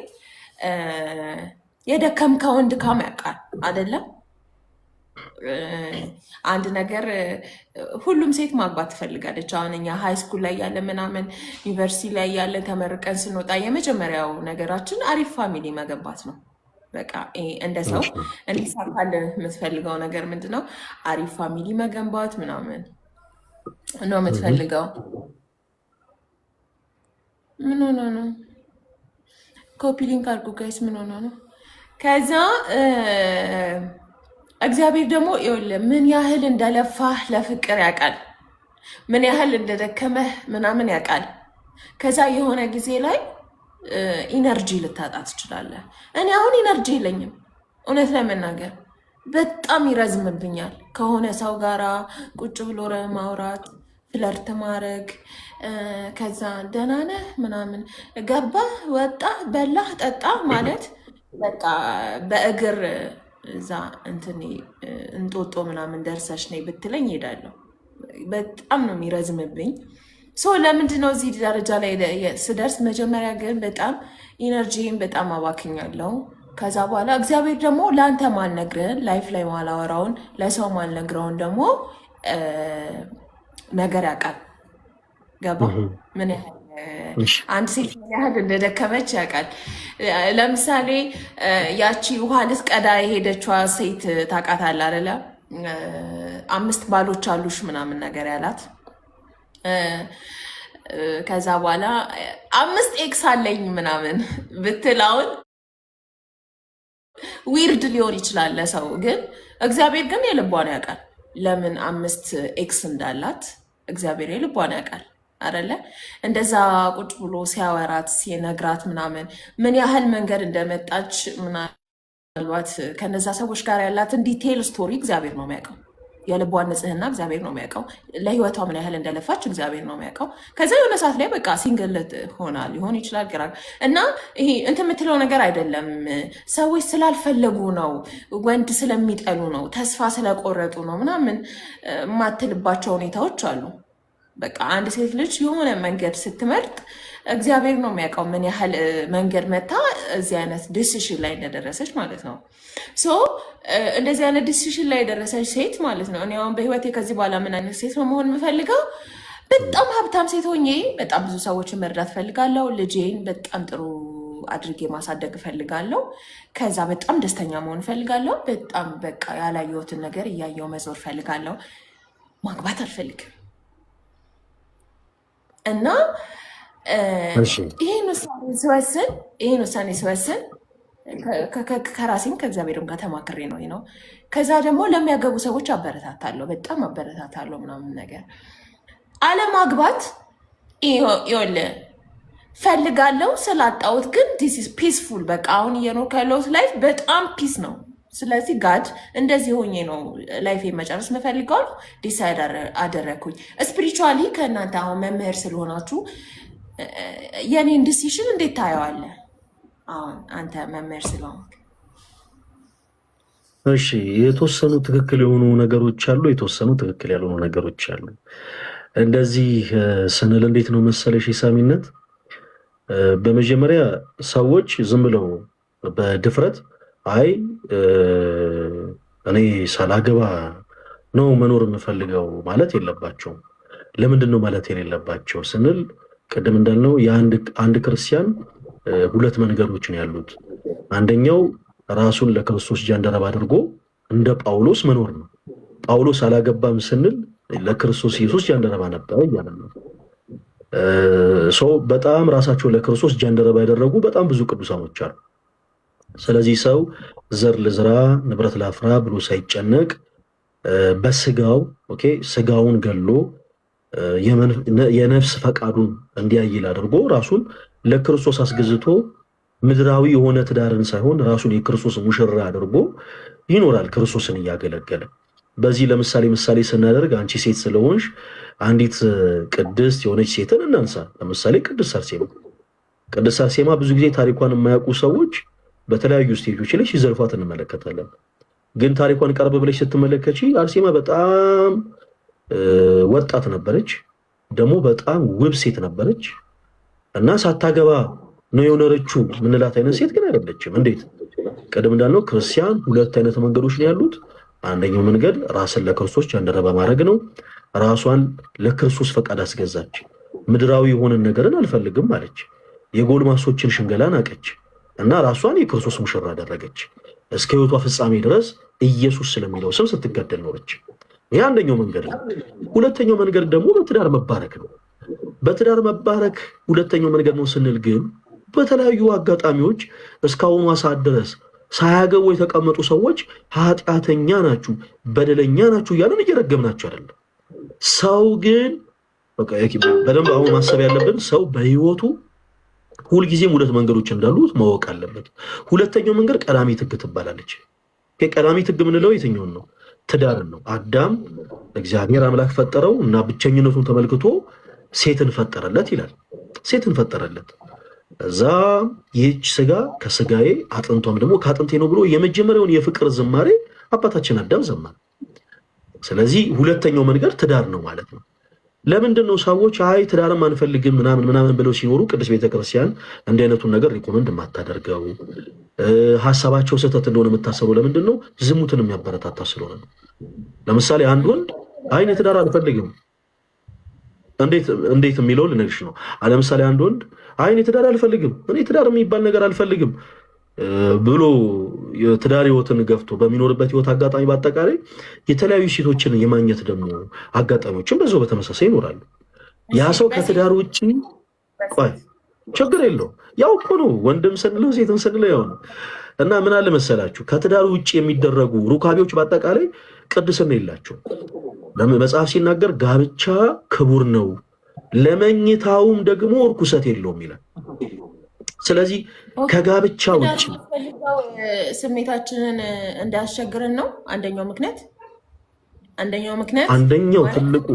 Speaker 1: የደከምከውን ድካም ያውቃል አይደለም? አንድ ነገር ሁሉም ሴት ማግባት ትፈልጋለች። አሁን እኛ ሃይ ስኩል ላይ ያለ ምናምን ዩኒቨርሲቲ ላይ ያለ ተመርቀን ስንወጣ የመጀመሪያው ነገራችን አሪፍ ፋሚሊ መገንባት ነው። በቃ እንደ ሰው እንዲሳካል የምትፈልገው ነገር ምንድን ነው? አሪፍ ፋሚሊ መገንባት ምናምን ነው የምትፈልገው። ምን ሆነ ነው? ኮፒ ሊንክ አድርጉ ጋይስ። ምን ሆነ ነው? ከዛ እግዚአብሔር ደግሞ ምን ያህል እንደለፋህ ለፍቅር ያውቃል፣ ምን ያህል እንደደከመህ ምናምን ያውቃል። ከዛ የሆነ ጊዜ ላይ ኢነርጂ ልታጣ ትችላለህ። እኔ አሁን ኢነርጂ የለኝም እውነት ለመናገር በጣም ይረዝምብኛል ከሆነ ሰው ጋራ ቁጭ ብሎ ማውራት፣ ፍለርት ማድረግ ከዛ ደህና ነህ ምናምን ገባህ ወጣህ በላህ ጠጣ ማለት በቃ በእግር እዛ እንትን እንጦጦ ምናምን ደርሰሽ ነይ ብትለኝ ሄዳለሁ። በጣም ነው የሚረዝምብኝ። ለምንድን ነው እዚህ ደረጃ ላይ ስደርስ? መጀመሪያ ግን በጣም ኢነርጂን በጣም አባክኛለሁ። ከዛ በኋላ እግዚአብሔር ደግሞ ለአንተ ማልነግርህን ላይፍ ላይ ማላወራውን ለሰው ማልነግረውን ደግሞ ነገር ያውቃል። ገባ? ምን ያህል አንድ ሴት ምን ያህል እንደደከመች ያውቃል። ለምሳሌ ያቺ ውሃ ልትቀዳ የሄደችዋ ሴት ታውቃታለህ አይደለ? 5 ባሎች አሉሽ ምናምን ነገር ያላት። ከዛ በኋላ 5 ኤክስ አለኝ ምናምን ብትላውን ዊርድ ሊሆን ይችላል ለሰው፣ ግን እግዚአብሔር ግን የልቧን ያውቃል። ለምን 5 ኤክስ እንዳላት እግዚአብሔር የልቧን ያውቃል አይደለ? እንደዛ ቁጭ ብሎ ሲያወራት ሲነግራት ምናምን ምን ያህል መንገድ እንደመጣች ምናልባት ከነዛ ሰዎች ጋር ያላትን ዲቴይል ስቶሪ እግዚአብሔር ነው የሚያውቀው። የልቧን ንጽህና እግዚአብሔር ነው የሚያውቀው። ለህይወቷ ምን ያህል እንደለፋች እግዚአብሔር ነው የሚያውቀው። ከዛ የሆነ ሰዓት ላይ በቃ ሲንግል ሆና ሊሆን ይችላል ግራ እና ይሄ እንትን የምትለው ነገር አይደለም። ሰዎች ስላልፈለጉ ነው፣ ወንድ ስለሚጠሉ ነው፣ ተስፋ ስለቆረጡ ነው ምናምን የማትልባቸው ሁኔታዎች አሉ። በቃ አንድ ሴት ልጅ የሆነ መንገድ ስትመርጥ እግዚአብሔር ነው የሚያውቀው ምን ያህል መንገድ መታ እዚህ አይነት ዲሲሽን ላይ እንደደረሰች ማለት ነው። እንደዚህ አይነት ዲሲሽን ላይ የደረሰች ሴት ማለት ነው። እኔ አሁን በህይወቴ ከዚህ በኋላ ምን አይነት ሴት ነው መሆን የምፈልገው? በጣም ሀብታም ሴት ሆኜ በጣም ብዙ ሰዎችን መርዳት እፈልጋለሁ። ልጄን በጣም ጥሩ አድርጌ ማሳደግ እፈልጋለሁ። ከዛ በጣም ደስተኛ መሆን እፈልጋለሁ። በጣም በቃ ያላየሁትን ነገር እያየሁ መዞር እፈልጋለሁ። ማግባት አልፈልግም እና ይህን ውሳኔ ስወስን ከራሴም ከእግዚአብሔርም ጋር ተማክሬ ነው። ከዛ ደግሞ ለሚያገቡ ሰዎች አበረታታለሁ፣ በጣም አበረታታለሁ ምናምን ነገር። አለማግባት ይኸውልህ ፈልጋለሁ ስላጣሁት ግን ዲስ ኢዝ ፒስፉል። በቃ አሁን እየኖርኩ ያለሁት ላይፍ በጣም ፒስ ነው። ስለዚህ ጋድ እንደዚህ ሆኜ ነው ላይፍ መጨረስ የምፈልገው። ዲሳይድ አደረግኩኝ። ስፒሪቹዋሊ ከእናንተ አሁን መምህር ስለሆናችሁ የኔን ዲሲሽን እንዴት ታየዋለህ? አሁን አንተ መምህር ስለሆንክ።
Speaker 2: እሺ፣ የተወሰኑ ትክክል የሆኑ ነገሮች አሉ፣ የተወሰኑ ትክክል ያልሆኑ ነገሮች አሉ። እንደዚህ ስንል እንዴት ነው መሰለሽ ኢሳሚነት፣ በመጀመሪያ ሰዎች ዝም ብለው በድፍረት አይ እኔ ሳላገባ ነው መኖር የምፈልገው ማለት የለባቸውም። ለምንድን ነው ማለት የሌለባቸው ስንል ቅድም እንዳልነው አንድ ክርስቲያን 2 መንገዶች ነው ያሉት። አንደኛው ራሱን ለክርስቶስ ጃንደረባ አድርጎ እንደ ጳውሎስ መኖር ነው። ጳውሎስ አላገባም ስንል ለክርስቶስ ኢየሱስ ጃንደረባ ነበር እያለ ነው። በጣም ራሳቸውን ለክርስቶስ ጃንደረባ ያደረጉ በጣም ብዙ ቅዱሳኖች አሉ። ስለዚህ ሰው ዘር ልዝራ ንብረት ላፍራ ብሎ ሳይጨነቅ በስጋው ስጋውን ገሎ የነፍስ ፈቃዱን እንዲያይል አድርጎ ራሱን ለክርስቶስ አስገዝቶ ምድራዊ የሆነ ትዳርን ሳይሆን ራሱን የክርስቶስ ሙሽራ አድርጎ ይኖራል ክርስቶስን እያገለገለ። በዚህ ምሳሌ ስናደርግ አንቺ ሴት ስለሆንሽ አንዲት ቅድስት የሆነች ሴትን እናንሳ። ለምሳሌ ቅድስት አርሴማ ብዙ ጊዜ ታሪኳን የማያውቁ ሰዎች በተለያዩ ስቴጆች ላይ ሲዘልፏት እንመለከታለን። ግን ታሪኳን ቀርብ ብለሽ ስትመለከቺ አርሴማ በጣም ወጣት ነበረች፣ ደግሞ በጣም ውብ ሴት ነበረች እና ሳታገባ ነው የሆነችው ምንላት አይነት ሴት ግን አይደለችም። እንዴት? ቀደም እንዳልነው ክርስቲያን 2 አይነት መንገዶች ነው ያሉት። አንደኛው መንገድ ራስን ለክርስቶስ ጃንደረባ ማድረግ ነው። ራሷን ለክርስቶስ ፈቃድ አስገዛች። ምድራዊ የሆነ ነገርን አልፈልግም አለች። የጎልማሶችን ሽንገላ ናቀች እና ራሷን የክርስቶስ ሙሽራ አደረገች። እስከ ሕይወቷ ፍጻሜ ድረስ ኢየሱስ ስለሚለው ስም ስትገደል ኖረች። ይህ አንደኛው መንገድ ነው። ሁለተኛው መንገድ ደግሞ በትዳር መባረክ ነው። በትዳር መባረክ ሁለተኛው መንገድ ነው ስንል ግን በተለያዩ አጋጣሚዎች እስካሁኑ ሰዓት ድረስ ሳያገቡ የተቀመጡ ሰዎች ኃጢአተኛ ናችሁ፣ በደለኛ ናችሁ እያለን እየረገምናቸው አይደለም። ሰው ግን በደንብ አሁን ማሰብ ያለብን ሰው በህይወቱ ሁልጊዜም 2 መንገዶች እንዳሉት ማወቅ አለበት። ሁለተኛው መንገድ ቀዳሚ ትግ ትባላለች። ቀዳሚ ትግ የምንለው የትኛውን ነው? ትዳርን ነው። አዳም እግዚአብሔር አምላክ ፈጠረው እና ብቸኝነቱን ተመልክቶ ሴትን ፈጠረለት ይላል። ሴትን ፈጠረለት። እዛ ይህች ስጋ ከስጋዬ አጥንቷም ደግሞ ከአጥንቴ ነው ብሎ የመጀመሪያውን የፍቅር ዝማሬ አባታችን አዳም ዘመረ። ስለዚህ ሁለተኛው መንገድ ትዳር ነው ማለት ነው። ለምንድን ነው ሰዎች አይ ትዳርም አንፈልግም ምናምን ብለው ሲኖሩ ቅዱስ ቤተክርስቲያን እንዲህ አይነቱን ነገር ሪኮመንድ የማታደርገው? ሀሳባቸው ስህተት እንደሆነ የምታሰበው ለምንድን ነው? ዝሙትን የሚያበረታታ ስለሆነ ነው። ለምሳሌ አንድ ወንድ አይ እኔ ትዳር አልፈልግም እንዴት የሚለው ልነግርሽ ነው። ለምሳሌ አንድ ወንድ አይ እኔ ትዳር አልፈልግም፣ እኔ ትዳር የሚባል ነገር አልፈልግም ብሎ የትዳር ህይወትን ገፍቶ በሚኖርበት ህይወት አጋጣሚ በአጠቃላይ የተለያዩ ሴቶችን የማግኘት ደግሞ አጋጣሚዎችን በዛው በተመሳሳይ ይኖራሉ። ያ ሰው ከትዳር ውጭ ቆይ ችግር የለው ያው እኮ ነው፣ ወንድም ስንለው ሴትም ስንለው ያው ነው። እና ምን አለ መሰላችሁ ከትዳር ውጭ የሚደረጉ ሩካቤዎች በአጠቃላይ ቅድስና የላቸው። መጽሐፍ ሲናገር ጋብቻ ክቡር ነው ለመኝታውም ደግሞ እርኩሰት የለውም ይላል። ስለዚህ ከጋብቻ ውጭ
Speaker 1: ስሜታችንን እንዳያስቸግረን ነው አንደኛው ምክንያት።
Speaker 2: አንደኛው ትልቁ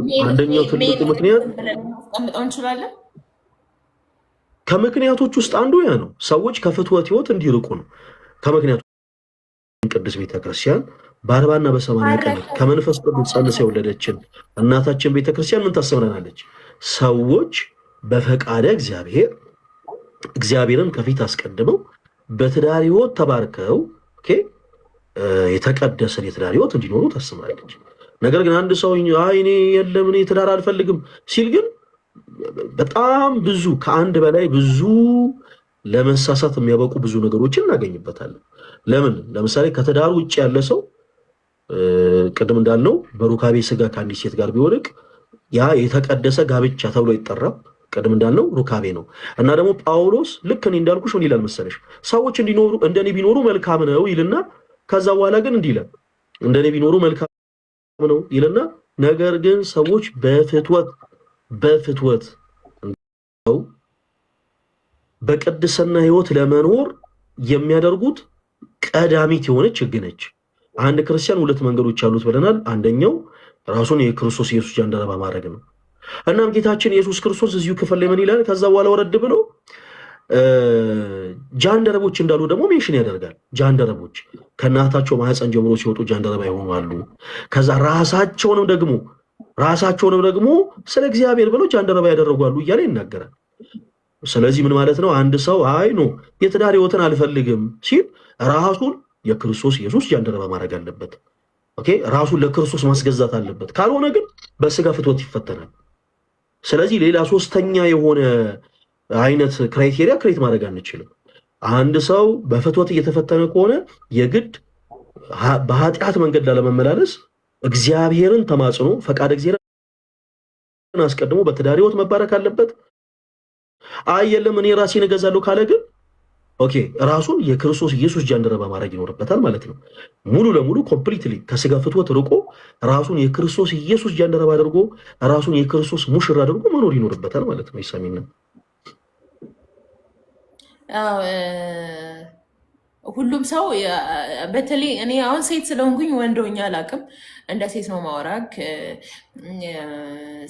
Speaker 2: ምክንያት
Speaker 1: ማስቀምጠው እንችላለን።
Speaker 2: ከምክንያቶች ውስጥ አንዱ ያ ነው። ሰዎች ከፍትወት ህይወት እንዲርቁ ነው ከምክንያቱ። ቅዱስ ቤተክርስቲያን በ40 እና በ80 ቀን ከመንፈስ ቅዱስ ጸንሳ የወለደችን እናታችን ቤተክርስቲያን ምን ታስተምረናለች? ሰዎች በፈቃደ እግዚአብሔርን ከፊት አስቀድመው በትዳር ህይወት ተባርከው የተቀደሰን የትዳር ህይወት እንዲኖሩ ታስተምራለች። ነገር ግን አንድ ሰው አይ እኔ የለም እኔ ትዳር አልፈልግም ሲል ግን በጣም ብዙ ከአንድ በላይ ብዙ ለመሳሳት የሚያበቁ ብዙ ነገሮችን እናገኝበታለን። ለምን? ለምሳሌ ከትዳር ውጭ ያለ ሰው ቅድም እንዳልነው በሩካቤ ስጋ ከአንዲት ሴት ጋር ቢወድቅ ያ የተቀደሰ ጋብቻ ተብሎ ይጠራል። ቅድም እንዳልነው ሩካቤ ነው። እና ደግሞ ጳውሎስ ልክ እኔ እንዳልኩሽ ምን ይላል መሰለሽ? ሰዎች እንዲኖሩ እንደኔ ቢኖሩ መልካም ነው ይልና ከዛ በኋላ ግን እንዲህ ይላል እንደኔ ቢኖሩ መልካም ነው ይልና ነገር ግን ሰዎች በፍትወት በቅድስና ህይወት ለመኖር የሚያደርጉት ቀዳሚት የሆነች ህግ ነች። አንድ ክርስቲያን ሁለት መንገዶች አሉት ብለናል። አንደኛው ራሱን የክርስቶስ ኢየሱስ ጃንደረባ ማድረግ ነው። እናም ጌታችን ኢየሱስ ክርስቶስ እዚሁ ክፍል ላይ ምን ይላል? ከዛ በኋላ ወረድ ብሎ ጃንደረቦች እንዳሉ ደግሞ ሜንሽን ያደርጋል። ጃንደረቦች ከእናታቸው ማህፀን ጀምሮ ሲወጡ ጃንደረባ ይሆኑ አሉ። ከዛ ራሳቸውንም ደግሞ ስለ እግዚአብሔር ብለው ጃንደረባ ያደረጓሉ እያለ ይናገራል። ስለዚህ ምን ማለት ነው? አንድ ሰው አይ ኖ የትዳር ህይወትን አልፈልግም ሲል ራሱን የክርስቶስ ኢየሱስ ጃንደረባ ማድረግ አለበት። ራሱን ለክርስቶስ ማስገዛት አለበት። ካልሆነ ግን በስጋ ፍትወት ይፈተናል። ስለዚህ ሌላ ሶስተኛ የሆነ አይነት ክራይቴሪያ ክሬት ማድረግ አንችልም። አንድ ሰው በፍትወት እየተፈተነ ከሆነ የግድ በኃጢአት መንገድ ላለመመላለስ እግዚአብሔርን ተማጽኖ ፈቃድ እግዚአብሔርን አስቀድሞ በትዳር ህይወት መባረክ አለበት። አይ የለም እኔ ራሴን እገዛለሁ ካለ ግን ራሱን የክርስቶስ ኢየሱስ ጃንደረባ ማድረግ ይኖርበታል ማለት ነው። ሙሉ ለሙሉ ኮምፕሊትሊ ከስጋ ፍትወት ርቆ ራሱን የክርስቶስ ኢየሱስ ጃንደረባ አድርጎ ራሱን የክርስቶስ ሙሽራ አድርጎ መኖር ይኖርበታል ማለት ነው። ይሳሚና
Speaker 1: ሁሉም ሰው በተለይ እኔ አሁን ሴት ስለሆንኩኝ ወንዶኛ አላውቅም፣ እንደ ሴት ነው ማወራክ።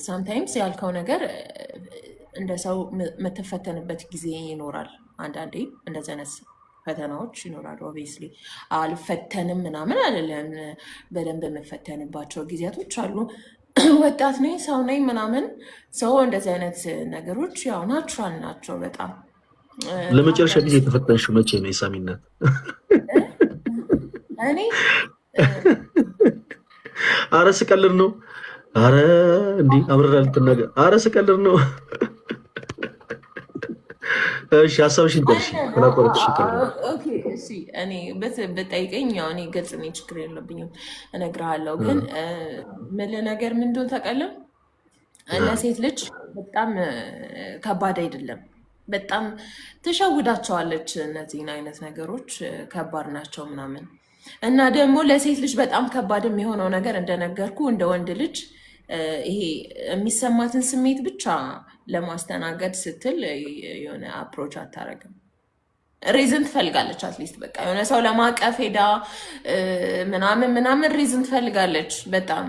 Speaker 1: ሳምታይምስ ያልከው ነገር እንደ ሰው የምትፈተንበት ጊዜ ይኖራል። አንዳንዴ እንደዚህ አይነት ፈተናዎች ይኖራሉ። ኦብቪየስሊ አልፈተንም ምናምን አይደለም፣ በደንብ የምፈተንባቸው ጊዜያቶች አሉ። ወጣት ነኝ ሰው ነኝ ምናምን ሰው እንደዚህ አይነት ነገሮች ያው ናቹራል ናቸው በጣም።
Speaker 2: ለመጨረሻ ጊዜ የተፈተንሽው መቼ ነው የሳሚናት?
Speaker 1: እኔ
Speaker 2: አረ ስቀልድ ነው። አረ እንዲህ አብረራ ልትናገር። አረ ስቀልድ ነው። እሺ ሀሳብሽን ጨርሺ። ተላቆረጥሽ
Speaker 1: እኔ በጠይቀኝ ያው እኔ ግልጽ ነኝ፣ ችግር የለብኝም፣ እነግርሃለሁ። ግን ምን ነገር ምን እንደሆነ ታውቃለህ? ለሴት ልጅ በጣም ከባድ አይደለም። በጣም ትሸውዳቸዋለች። እነዚህን አይነት ነገሮች ከባድ ናቸው ምናምን እና ደግሞ ለሴት ልጅ በጣም ከባድ የሚሆነው ነገር እንደነገርኩ እንደ ወንድ ልጅ ይሄ የሚሰማትን ስሜት ብቻ ለማስተናገድ ስትል የሆነ አፕሮች አታረግም። ሪዝን ትፈልጋለች። አትሊስት በቃ የሆነ ሰው ለማቀፍ ሄዳ ምናምን ምናምን ሪዝን ትፈልጋለች። በጣም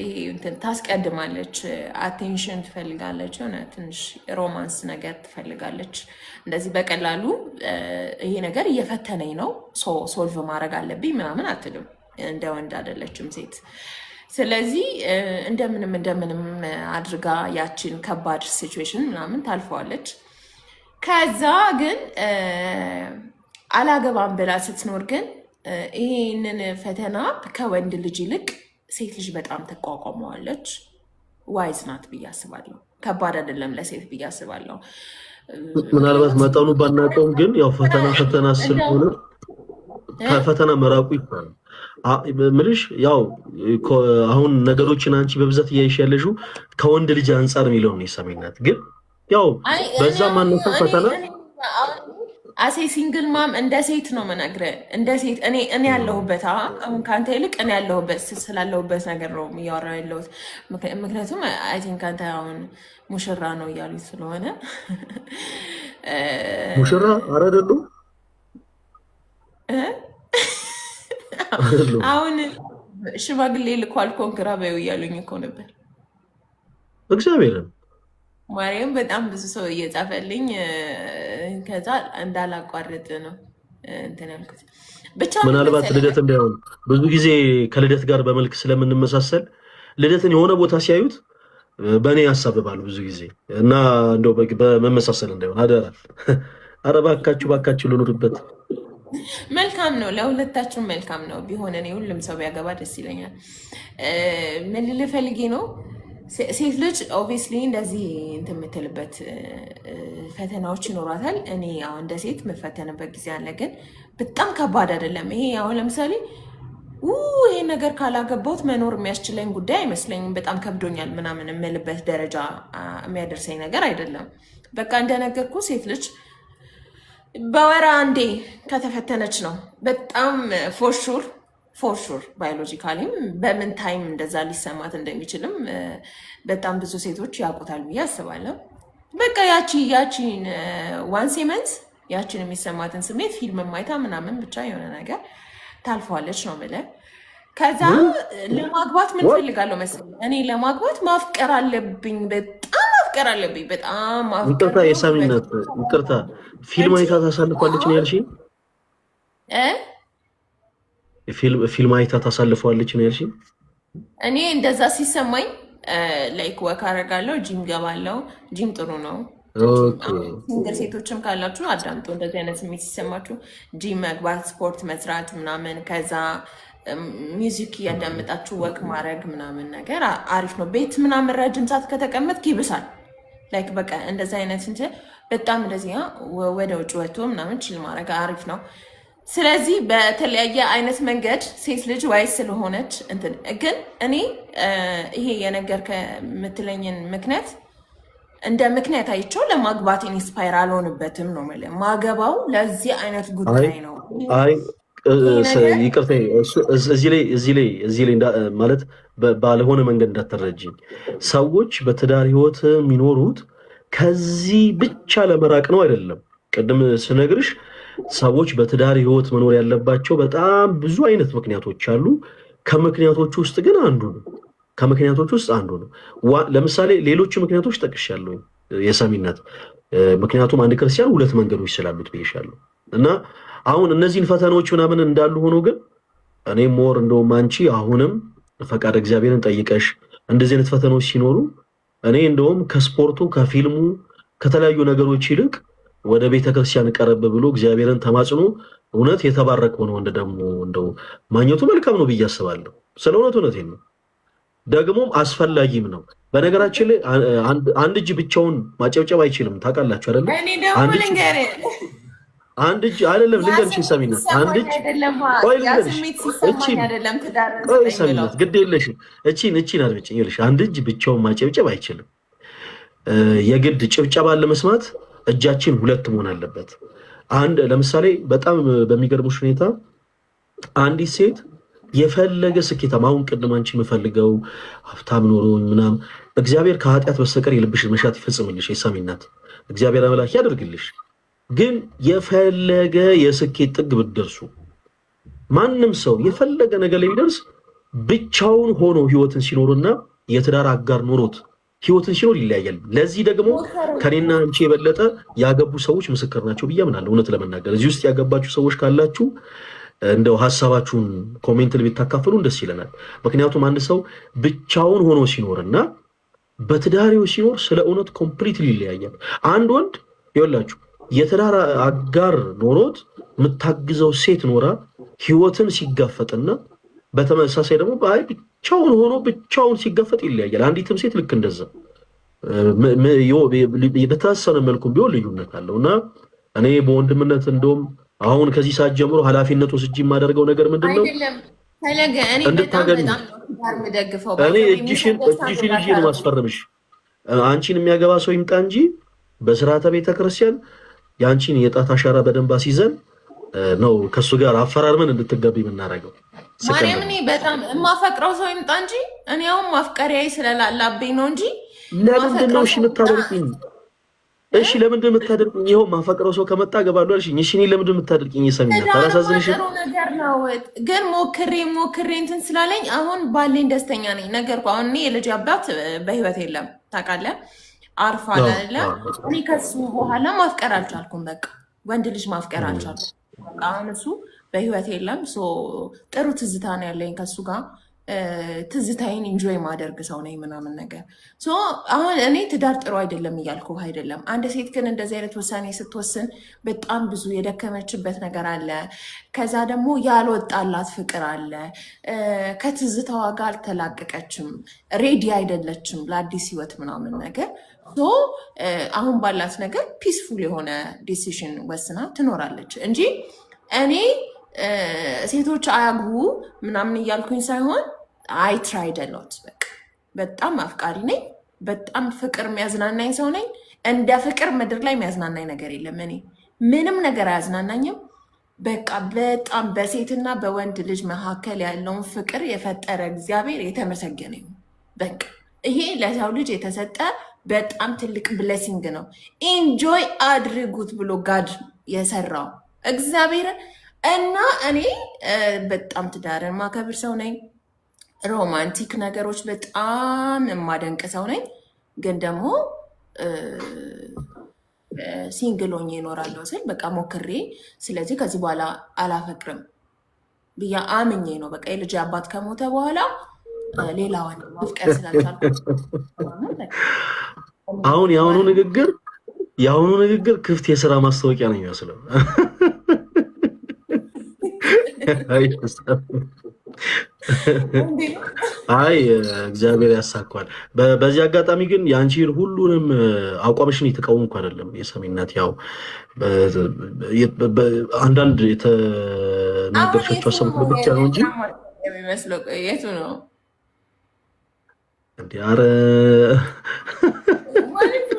Speaker 1: ይሄ እንትን ታስቀድማለች። አቴንሽን ትፈልጋለች። የሆነ ትንሽ ሮማንስ ነገር ትፈልጋለች። እንደዚህ በቀላሉ ይሄ ነገር እየፈተነኝ ነው ሶልቭ ማድረግ አለብኝ ምናምን አትልም። እንደ ወንድ አይደለችም ሴት። ስለዚህ እንደምንም አድርጋ ያችን ከባድ ሲቹዌሽን ምናምን ታልፈዋለች። ከዛ ግን አላገባም ብላ ስትኖር ግን ይህንን ፈተና ከወንድ ልጅ ይልቅ ሴት ልጅ በጣም ትቋቋመዋለች። ዋይዝ ናት ብዬ አስባለሁ። ከባድ አይደለም ለሴት ብዬ አስባለሁ።
Speaker 2: ምናልባት መጠኑ ባናውቀውም ግን ያው ፈተና ስለሆነ ከፈተና መራቁ ይባላል። ምልሽ ያው አሁን ነገሮችን አንቺ በብዛት እያይሽ ያለሽው ከወንድ ልጅ አንጻር የሚለውን የሰሜናት ግን ያው በዛ ማነሱ ፈተና
Speaker 1: አሴ ሲንግል ማም እንደ ሴት ነው የምነግርህ። እንደ ሴት እኔ ያለሁበት አሁን ከአንተ ይልቅ እኔ ያለሁበት ስላለሁበት ነገር ነው እያወራሁ ያለሁት። ምክንያቱም አይ ቲንክ አንተ አሁን ሙሽራ ነው እያሉት ስለሆነ
Speaker 2: ሙሽራ ኧረ አይደሉም።
Speaker 1: አሁን ሽማግሌ ልኳል ኮንክራ በይው እያሉኝ እኮ ነበር።
Speaker 2: እግዚአብሔርን
Speaker 1: ማርያም በጣም ብዙ ሰው እየጻፈልኝ ከዛ እንዳላቋርጥ ነው እንትን ያልኩት። ብቻ
Speaker 2: ምናልባት ልደት እንዳይሆን ብዙ ጊዜ ከልደት ጋር በመልክ ስለምንመሳሰል ልደትን የሆነ ቦታ ሲያዩት በእኔ ያሳብባሉ ብዙ ጊዜ እና እንደው በመመሳሰል እንዳይሆን አደራ። ኧረ ባካችሁ ልኑርበት።
Speaker 1: መልካም ነው፣ ለሁለታችሁም መልካም ነው ቢሆን። እኔ ሁሉም ሰው ቢያገባ ደስ ይለኛል። ምን ልልህ ፈልጌ ነው ሴት ልጅ ኦብቪየስሊ እንደዚህ እንትን የምትልበት ፈተናዎች ይኖራታል። እኔ አሁን እንደ ሴት የምፈተንበት ጊዜ አለ፣ ግን በጣም ከባድ አይደለም። ይሄ አሁን ለምሳሌ ይሄ ነገር ካላገባሁት መኖር የሚያስችለኝ ጉዳይ አይመስለኝም፣ በጣም ከብዶኛል ምናምን የምልበት ደረጃ የሚያደርሰኝ ነገር አይደለም። በቃ እንደነገርኩ ሴት ልጅ በወር አንዴ ከተፈተነች ነው በጣም ፎርሹር ባዮሎጂካሊም በምን ታይም እንደዛ ሊሰማት እንደሚችልም በጣም ብዙ ሴቶች ያውቁታል ብዬ አስባለሁ። በቃ ያቺን ዋን ሴመንት ያቺን የሚሰማትን ስሜት ፊልም ማይታ ምናምን ብቻ የሆነ ነገር ታልፈዋለች ነው የምልህ። ከዛ ለማግባት ምን ፈልጋለሁ መሰለኝ እኔ ለማግባት ማፍቀር አለብኝ፣ በጣም ማፍቀር አለብኝ። በጣም
Speaker 2: ይቅርታ የሳሚነት ይቅርታ፣ ፊልም አይታ ታሳልፋለች ነው ያልሽኝ? ፊልም አይታ ታሳልፈዋለች ነው ያልሽኝ?
Speaker 1: እኔ እንደዛ ሲሰማኝ ላይክ ወክ አደርጋለሁ፣ ጂም ገባለሁ። ጂም ጥሩ ነው። ሲንግል ሴቶችም ካላችሁ አዳምጡ። እንደዚህ አይነት ስሜት ሲሰማችሁ ጂም መግባት፣ ስፖርት መስራት ምናምን፣ ከዛ ሚውዚክ እያዳመጣችሁ ወክ ማድረግ ምናምን ነገር አሪፍ ነው። ቤት ምናምን ረጅም ሰዓት ከተቀመጥክ ይብሳል። ላይክ በቃ እንደዚህ አይነት እንትን በጣም እንደዚህ ወደ ውጭ ወጥቶ ምናምን ችል ማድረግ አሪፍ ነው። ስለዚህ በተለያየ አይነት መንገድ ሴት ልጅ ዋይስ ስለሆነች እንትን ግን እኔ ይሄ የነገር ከምትለኝን ምክንያት እንደ ምክንያት አይቼው ለማግባት ኢንስፓየር አልሆንበትም ነው ማለት ማገባው ለዚህ አይነት ጉዳይ ነው።
Speaker 2: አይ ይቅርታ እዚህ ላይ ማለት ባለሆነ መንገድ እንዳትረጅኝ። ሰዎች በትዳር ህይወት የሚኖሩት ከዚህ ብቻ ለመራቅ ነው አይደለም። ቅድም ስነግርሽ ሰዎች በትዳር ህይወት መኖር ያለባቸው በጣም ብዙ አይነት ምክንያቶች አሉ። ከምክንያቶች ውስጥ ግን አንዱ ነው። ለምሳሌ ሌሎች ምክንያቶች ጠቅሻለሁ የሰሚነት ምክንያቱም አንድ ክርስቲያን ሁለት መንገዶች ስላሉት ብዬሻለሁ። እና አሁን እነዚህን ፈተናዎች ምናምን እንዳሉ ሆኖ ግን እኔ ሞር እንደውም አንቺ አሁንም ፈቃድ እግዚአብሔርን ጠይቀሽ እንደዚህ አይነት ፈተናዎች ሲኖሩ እኔ እንደውም ከስፖርቱ ከፊልሙ ከተለያዩ ነገሮች ይልቅ ወደ ቤተክርስቲያን ቀረብ ብሎ እግዚአብሔርን ተማጽኖ እውነት የተባረከውን ወንድ ደግሞ እንደው ማግኘቱ መልካም ነው ብዬ አስባለሁ። ስለ እውነቴን ነው፣ ደግሞም አስፈላጊም ነው። በነገራችን ላይ አንድ እጅ ብቻውን ማጨብጨብ አይችልም። ታውቃላችሁ አይደለም? አንድ እጅ አይደለም ልንገርሽ ሰሚነት፣ አንድ እጅ ሰሚነት ግድ የለሽ እቺን አድምጪኝ ይልሽ። አንድ እጅ ብቻውን ማጨብጨብ አይችልም። የግድ ጭብጨባን ለመስማት እጃችን ሁለት መሆን አለበት። ለምሳሌ በጣም በሚገርምሽ ሁኔታ አንዲት ሴት የፈለገ ስኬታም አሁን ቅድም አንቺ የምፈልገው ሀብታም ኖሮኝ ምናምን እግዚአብሔር ከኃጢአት በስተቀር የልብሽን መሻት ይፈጽምልሽ። የሳሚናት እግዚአብሔር አምላክ ያደርግልሽ። ግን የፈለገ የስኬት ጥግ ብትደርሱ ማንም ሰው የፈለገ ነገር ላይ ቢደርስ ብቻውን ሆኖ ህይወትን ሲኖርና የትዳር አጋር ኖሮት ህይወትን ሲኖር ይለያያል። ለዚህ ደግሞ ከኔና አንቺ የበለጠ ያገቡ ሰዎች ምስክር ናቸው ብዬ አምናለሁ። እውነት ለመናገር እዚህ ውስጥ ያገባችሁ ሰዎች ካላችሁ እንደው ሀሳባችሁን ኮሜንት ላይ ብታካፍሉን ደስ ይለናል። ምክንያቱም አንድ ሰው ብቻውን ሆኖ ሲኖርና በትዳሪው ሲኖር ስለ እውነት ኮምፕሊትሊ ይለያያል። አንድ ወንድ ይኸውላችሁ የትዳር አጋር ኖሮት የምታግዘው ሴት ኖራ ህይወትን ሲጋፈጥና በተመሳሳይ ደግሞ ብቻውን ሆኖ ብቻውን ሲጋፈጥ ይለያያል። አንዲትም ሴት ልክ እንደዛ በተወሰነ መልኩም ቢሆን ልዩነት አለው እና እኔ በወንድምነት እንደውም አሁን ከዚህ ሰዓት ጀምሮ ኃላፊነት ወስጄ የማደርገው ነገር ምንድነው? እንድታገኝ እኔ እጅሽን ይዤ ነው ማስፈረምሽ። አንቺን የሚያገባ ሰው ይምጣ እንጂ በስርዓተ ቤተክርስቲያን የአንቺን የጣት አሻራ በደንብ አስይዘን ነው ከሱ ጋር አፈራርመን እንድትገቢ የምናደርገው።
Speaker 1: ማርያም እኔ በጣም የማፈቅረው ሰው ይምጣ እንጂ እኔ አሁን ማፍቀሪያዬ ስለላላብኝ ነው እንጂ
Speaker 2: ለምንድን ነው እሺ የምታደርጊኝ? እሺ ለምንድን ነው የምታደርጊኝ? ይኸው ማፈቅረው ሰው ከመጣ ገባለሁ አልሽኝ። እሺ እኔ ለምንድን ነው የምታደርጊኝ? የሰሚናት አላሳዝንሽም?
Speaker 1: ነገር ነው ግን ሞክሬ እንትን ስላለኝ አሁን ባለኝ ደስተኛ ነኝ። ነገርኩህ። አሁን እኔ የልጅ አባት በህይወት የለም ታውቃለህ፣ አርፏል አይደለ? እኔ ከሱ በኋላ ማፍቀር አልቻልኩም። በቃ ወንድ ልጅ ማፍቀር አልቻልኩም። አሁን እሱ በህይወት የለም። ጥሩ ትዝታ ነው ያለኝ ከሱ ጋር ትዝታይን ኢንጆይ ማደርግ ሰው ነኝ ምናምን ነገር። አሁን እኔ ትዳር ጥሩ አይደለም እያልኩ አይደለም። አንድ ሴት ግን እንደዚህ አይነት ውሳኔ ስትወስን በጣም ብዙ የደከመችበት ነገር አለ። ከዛ ደግሞ ያልወጣላት ፍቅር አለ። ከትዝታዋ ጋር አልተላቀቀችም፣ ሬዲ አይደለችም ለአዲስ ህይወት ምናምን ነገር። አሁን ባላት ነገር ፒስፉል የሆነ ዲሲሽን ወስና ትኖራለች እንጂ እኔ ሴቶች አያግቡ ምናምን እያልኩኝ ሳይሆን አይ ትራይድ ሎት በጣም አፍቃሪ ነኝ። በጣም ፍቅር የሚያዝናናኝ ሰው ነኝ። እንደ ፍቅር ምድር ላይ የሚያዝናናኝ ነገር የለም። እኔ ምንም ነገር አያዝናናኝም። በቃ በጣም በሴትና በወንድ ልጅ መካከል ያለውን ፍቅር የፈጠረ እግዚአብሔር የተመሰገነ ይሁን። በቃ ይሄ ለሰው ልጅ የተሰጠ በጣም ትልቅ ብሌሲንግ ነው። ኢንጆይ አድርጉት ብሎ ጋድ የሰራው እግዚአብሔርን እና እኔ በጣም ትዳርን ማከብር ሰው ነኝ። ሮማንቲክ ነገሮች በጣም የማደንቅ ሰው ነኝ። ግን ደግሞ ሲንግሎኝ ይኖራለሁ ስል በቃ ሞክሬ፣ ስለዚህ ከዚህ በኋላ አላፈቅርም ብያ አምኜ ነው። በቃ የልጅ አባት ከሞተ በኋላ ሌላ ወንድ ማፍቀር ስላልቻልኩ
Speaker 2: አሁን የአሁኑ ንግግር ክፍት የስራ ማስታወቂያ ነው የሚመስለው። አይ እግዚአብሔር ያሳኳል። በዚህ አጋጣሚ ግን የአንቺን ሁሉንም አቋምሽን የተቃወምኩ አይደለም። የሰሚናት ያው አንዳንድ የተናገርሻቸው ሀሳቦች ብቻ ነው እንጂ
Speaker 1: የሚመስለው የቱ ነው
Speaker 2: እንዲ ኧረ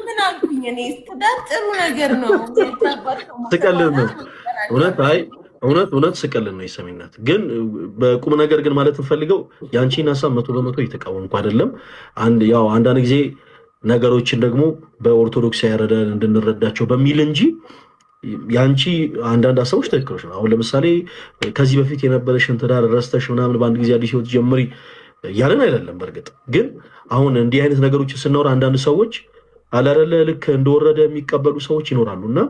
Speaker 1: ምን አልኩኝ እኔ? ትዳር ጥሩ ነገር ነው።
Speaker 2: ስቀልድ ነው እውነት ስቀልን ነው የሰሚናት። ግን በቁም ነገር ግን ማለት እንፈልገው የአንቺን ሀሳብ 100% የተቃወምኩ አይደለም። አንዳንድ ጊዜ ነገሮችን ደግሞ በኦርቶዶክስ ያረዳን እንድንረዳቸው በሚል እንጂ የአንቺ አንዳንድ ሀሳቦች ትክክሎች ነው። አሁን ለምሳሌ ከዚህ በፊት የነበረሽን ትዳር ረስተሽ ምናምን በአንድ ጊዜ አዲስ ህይወት ጀምሪ ያለን አይደለም። በእርግጥ ግን አሁን እንዲህ አይነት ነገሮችን ስናወራ አንዳንድ ሰዎች አላረለ ልክ እንደወረደ የሚቀበሉ ሰዎች ይኖራሉ እና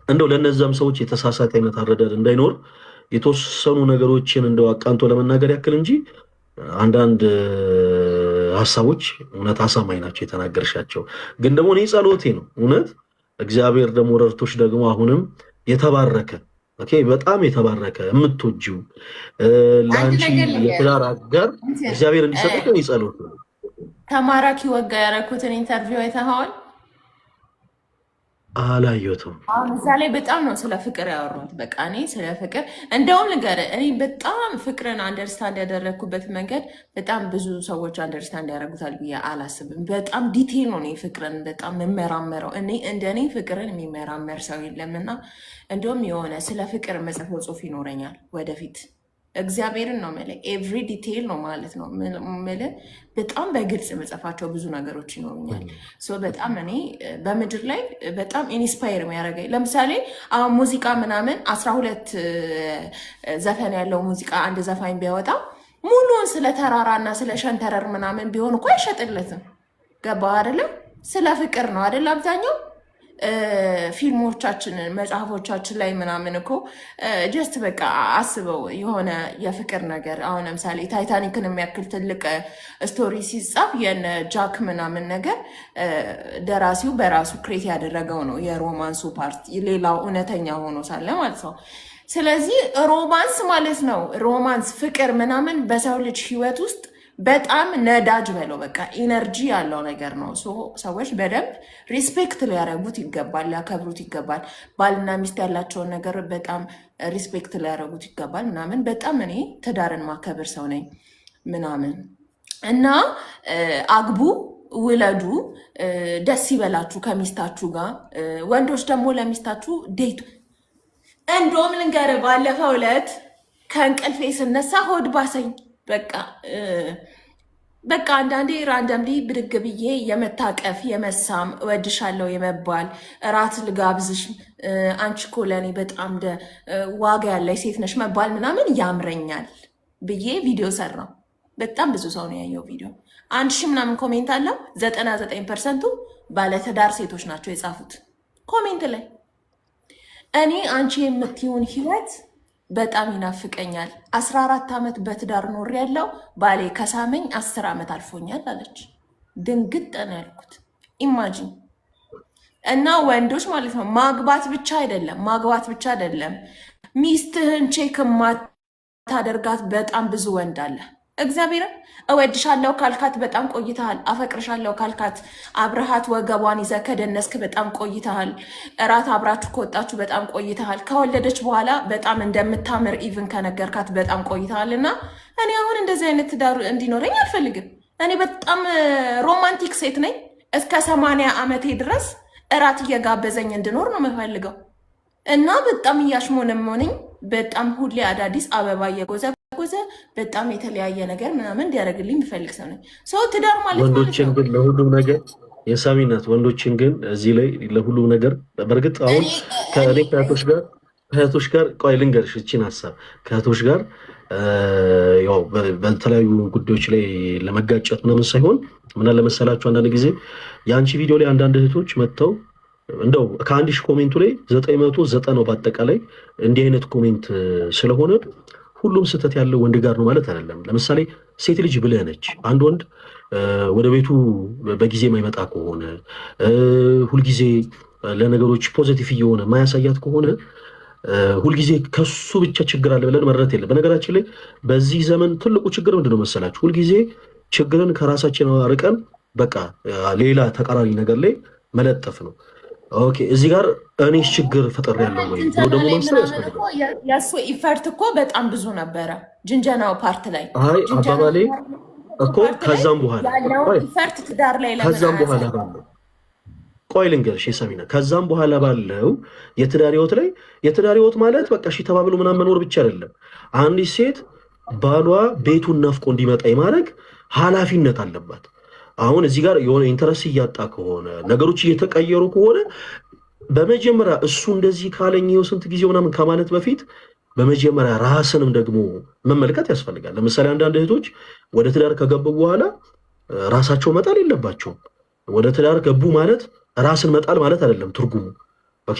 Speaker 2: እንደው ለነዛም ሰዎች የተሳሳተ አይነት አረዳድ እንዳይኖር የተወሰኑ ነገሮችን እንደው አቃንቶ ለመናገር ያክል እንጂ አንዳንድ ሀሳቦች እውነት አሳማኝ ናቸው የተናገርሻቸው። ግን ደግሞ እኔ ጸሎቴ ነው እውነት እግዚአብሔር ደግሞ ረድቶሽ ደግሞ አሁንም የተባረከ በጣም የተባረከ የምትወጂው ለአንቺ የትዳር አጋር እግዚአብሔር እንዲሰጥሽ እኔ ጸሎቴ ነው።
Speaker 1: ከማራኪ ወጋ ያደረኩትን ኢንተርቪው አይተኸዋል?
Speaker 2: አላየሁትም።
Speaker 1: እዛ ላይ በጣም ነው ስለ ፍቅር ያወራሁት። በቃ እኔ ስለ ፍቅር እንደውም ነገር እኔ በጣም ፍቅርን አንደርስታንድ ያደረግኩበት መንገድ በጣም ብዙ ሰዎች አንደርስታንድ ያደረጉታል ብዬ አላስብም። በጣም ዲቴል ነው ፍቅርን በጣም የምመራመረው። እንደ እኔ ፍቅርን የሚመራመር ሰው የለምና እንደውም የሆነ ስለ ፍቅር መጽፈው ጽሑፍ ይኖረኛል ወደፊት እግዚአብሔርን ነው የምልህ። ኤቭሪ ዲቴይል ነው ማለት ነው የምልህ። በጣም በግልጽ መጽፋቸው ብዙ ነገሮች ይኖሩኛል። በጣም እኔ በምድር ላይ በጣም ኢንስፓየር የሚያደርገኝ ለምሳሌ አሁን ሙዚቃ ምናምን 12 ዘፈን ያለው ሙዚቃ አንድ ዘፋኝ ቢያወጣ ሙሉውን ስለ ተራራና ስለ ሸንተረር ምናምን ቢሆን እኮ አይሸጥለትም። ገባህ አይደለም? ስለ ፍቅር ነው አይደል? አብዛኛው ፊልሞቻችንን መጽሐፎቻችን ላይ ምናምን እኮ ጀስት በቃ አስበው የሆነ የፍቅር ነገር አሁን ለምሳሌ ታይታኒክን የሚያክል ትልቅ ስቶሪ ሲጻፍ የነ ጃክ ምናምን ነገር ደራሲው በራሱ ክሬት ያደረገው ነው የሮማንሱ ፓርት፣ ሌላው እውነተኛ ሆኖ ሳለ ማለት ነው። ስለዚህ ሮማንስ ማለት ነው ሮማንስ ፍቅር ምናምን በሰው ልጅ ህይወት ውስጥ በጣም ነዳጅ በለው በቃ ኢነርጂ ያለው ነገር ነው። ሰዎች በደንብ ሪስፔክት ሊያደርጉት ይገባል፣ ሊያከብሩት ይገባል። ባልና ሚስት ያላቸውን ነገር በጣም ሪስፔክት ሊያደርጉት ይገባል ምናምን። በጣም እኔ ትዳርን ማከብር ሰው ነኝ ምናምን እና አግቡ፣ ውለዱ፣ ደስ ይበላችሁ ከሚስታችሁ ጋር። ወንዶች ደግሞ ለሚስታችሁ ዴቱ እንደውም ልንገርህ፣ ባለፈው ዕለት ከእንቅልፌ ስነሳ ሆድ ባሰኝ። በቃ አንዳንዴ ራንደምሊ ብድግ ብዬ የመታቀፍ የመሳም እወድሻለሁ የመባል እራት ልጋብዝሽ አንቺ እኮ ለእኔ በጣም ዋጋ ያለሽ ሴት ነሽ መባል ምናምን ያምረኛል ብዬ ቪዲዮ ሰራው። በጣም ብዙ ሰው ነው ያየው ቪዲዮ። 1000 ምናምን ኮሜንት አለው። 99%ቱ ባለትዳር ሴቶች ናቸው የጻፉት ኮሜንት ላይ። እኔ አንቺ የምትይውን ህይወት በጣም ይናፍቀኛል። 14 ዓመት በትዳር ኖር ያለው ባሌ ከሳመኝ 10 ዓመት አልፎኛል አለች። ድንግጥ ነው ያልኩት። ኢማጂን። እና ወንዶች ማለት ነው ማግባት ብቻ አይደለም ሚስትህን ቼክ ማታደርጋት በጣም ብዙ ወንድ አለ። እግዚአብሔርን እወድሻለሁ ካልካት በጣም ቆይተሃል። አፈቅርሻለሁ ካልካት አብረሃት ወገቧን ይዘህ ከደነስክ በጣም ቆይተሃል። እራት አብራችሁ ከወጣችሁ በጣም ቆይተሃል። ከወለደች በኋላ በጣም እንደምታምር ኢቭን ከነገርካት በጣም ቆይተሃል። እና እኔ አሁን እንደዚህ አይነት ትዳር እንዲኖረኝ አልፈልግም። እኔ በጣም ሮማንቲክ ሴት ነኝ። እስከ 80 ዓመቴ ድረስ እራት እየጋበዘኝ እንድኖር ነው የምፈልገው። እና በጣም እያሽሞነሞነኝ በጣም ሁሌ አዳዲስ አበባ እየጎዘ በጣም የተለያየ ነገር ምናምን እንዲያደርግልኝ የሚፈልግ ሰው ነኝ። ሰው ትዳር ማለት
Speaker 2: ወንዶችን ግን ለሁሉም ነገር የሳሚናት ወንዶችን ግን እዚህ ላይ ለሁሉም ነገር በእርግጥ አሁን ከእኔ ከእህቶች ጋር ቆይ ልንገርሽ እቺን ሀሳብ ከእህቶች ጋር ያው በተለያዩ ጉዳዮች ላይ ለመጋጨት ምናምን ሳይሆን ምን አለ መሰላችሁ አንዳንድ ጊዜ የአንቺ ቪዲዮ ላይ አንዳንድ እህቶች መጥተው እንደው ከ1000 ኮሜንቱ ላይ 990 በአጠቃላይ እንዲህ አይነት ኮሜንት ስለሆነ ሁሉም ስህተት ያለው ወንድ ጋር ነው ማለት አይደለም። ለምሳሌ ሴት ልጅ ብልህ ነች። አንድ ወንድ ወደ ቤቱ በጊዜ የማይመጣ ከሆነ ሁልጊዜ ለነገሮች ፖዚቲቭ እየሆነ ማያሳያት ከሆነ ሁልጊዜ ከሱ ብቻ ችግር አለ ብለን መረዳት የለም። በነገራችን ላይ በዚህ ዘመን ትልቁ ችግር ምንድነው መሰላችሁ? ሁልጊዜ ችግርን ከራሳችን አርቀን በቃ ሌላ ተቃራኒ ነገር ላይ መለጠፍ ነው። ኦኬ እዚህ ጋር እኔስ ችግር ፈጠር ያለው ወይ ብሎ ደግሞ ማንሳት ያስፈልጋል።
Speaker 1: ያሱ ኢፈርት እኮ በጣም ብዙ ነበረ ጅንጀናው ፓርት ላይ።
Speaker 2: አይ አባባሌ እኮ ከዛም በኋላ
Speaker 1: ኢፈርት ትዳር ላይ
Speaker 2: ከዛም በኋላ ባለው ቆይ ልንገርሽ የሰሚና ከዛም በኋላ ባለው የትዳር ህይወት ላይ የትዳር ህይወት ማለት በቃ እሺ ተባብሎ ምናምን መኖር ብቻ አይደለም። አንዲት ሴት ባሏ ቤቱን ናፍቆ እንዲመጣ የማድረግ ኃላፊነት አለባት። አሁን እዚህ ጋር የሆነ ኢንተረስት እያጣ ከሆነ ነገሮች እየተቀየሩ ከሆነ በመጀመሪያ እሱ እንደዚህ ካለኝ ይኸው ስንት ጊዜው ምናምን ከማለት በፊት በመጀመሪያ ራስንም ደግሞ መመልከት ያስፈልጋል። ለምሳሌ አንዳንድ እህቶች ወደ ትዳር ከገቡ በኋላ ራሳቸው መጣል የለባቸውም። ወደ ትዳር ገቡ ማለት ራስን መጣል ማለት አይደለም ትርጉሙ። ኦኬ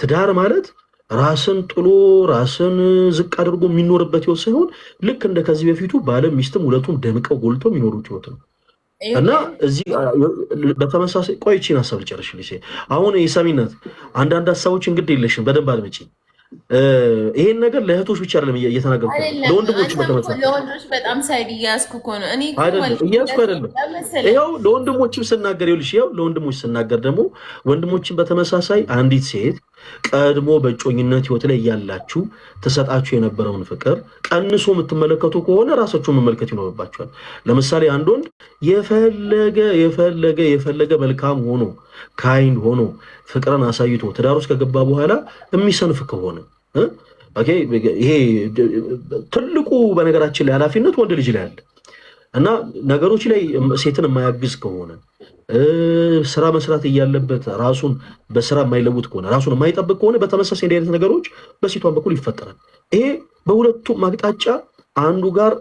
Speaker 2: ትዳር ማለት ራስን ጥሎ ራስን ዝቅ አድርጎ የሚኖርበት ህይወት ሳይሆን ልክ እንደ ከዚህ በፊቱ ባለም ሚስትም ሁለቱም ደምቀው ጎልተው የሚኖሩት ህይወት ነው። እና እዚህ በተመሳሳይ ቆይቼን ሀሳብ ልጨርሽልሽ። አሁን የሳሚናት አንዳንድ ሀሳቦች እንግዲህ የለሽም በደንብ አድምጪ። ይሄን ነገር ለእህቶች ብቻ አይደለም እየተናገርኩ ለወንድሞች በተመሳሳይ
Speaker 1: ለወንዶች በጣም ሳይድ እያያዝኩ እኮ ነው እኔ
Speaker 2: እያያዝኩ አይደለም። ይኸው ለወንድሞችም ስናገር ይኸውልሽ፣ ይኸው ለወንድሞች ስናገር ደግሞ ወንድሞችን በተመሳሳይ አንዲት ሴት ቀድሞ በእጮኝነት ህይወት ላይ እያላችሁ ተሰጣችሁ የነበረውን ፍቅር ቀንሶ የምትመለከቱ ከሆነ ራሳችሁን መመልከት ይኖርባችኋል። ለምሳሌ አንድ ወንድ የፈለገ መልካም ሆኖ ካይንድ ሆኖ ፍቅርን አሳይቶ ትዳር ውስጥ ከገባ በኋላ የሚሰንፍ ከሆነ ኦኬ ይሄ ትልቁ በነገራችን ላይ ኃላፊነት ወንድ ልጅ ላይ አለ እና ነገሮች ላይ ሴትን የማያግዝ ከሆነ ስራ መስራት እያለበት ራሱን በስራ የማይለውጥ ከሆነ ራሱን የማይጠብቅ ከሆነ በተመሳሳይ እንዲህ አይነት ነገሮች በሴቷን በኩል ይፈጠራል። ይሄ በሁለቱም አቅጣጫ አንዱ ጋር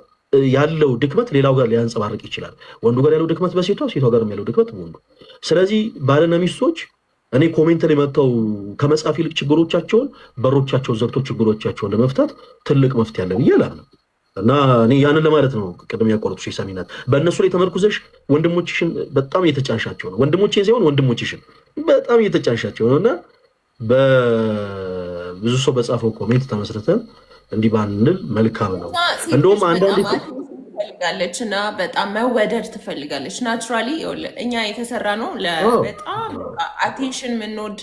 Speaker 2: ያለው ድክመት ሌላው ጋር ሊያንጸባርቅ ይችላል። ወንዱ ጋር ያለው ድክመት በሴቷ፣ ሴቷ ጋር ያለው ድክመት በወንዱ። ስለዚህ ባልና ሚስቶች እኔ ኮሜንት ላይ መጥተው ከመጻፍ ይልቅ ችግሮቻቸውን በሮቻቸውን ዘግቶ ችግሮቻቸውን ለመፍታት ትልቅ መፍትሄ አለ ብዬ አላምንም። እና እኔ ያንን ለማለት ነው ቅድም ያቋረጥኩሽ ሰሚናት። በእነሱ ላይ ተመርኩዘሽ ወንድሞችሽን በጣም እየተጫንሻቸው ነው። ወንድሞቼን ሳይሆን ወንድሞችሽን በጣም እየተጫንሻቸው ነው። እና በብዙ ሰው በጻፈው ኮሜንት ተመስርተን እንዲህ ባንል መልካም ነው። እንደውም አንዳንድ
Speaker 1: ትፈልጋለች እና በጣም መወደድ ትፈልጋለች። ናቹራሊ እኛ የተሰራ ነው በጣም አቴንሽን ምንወድ፣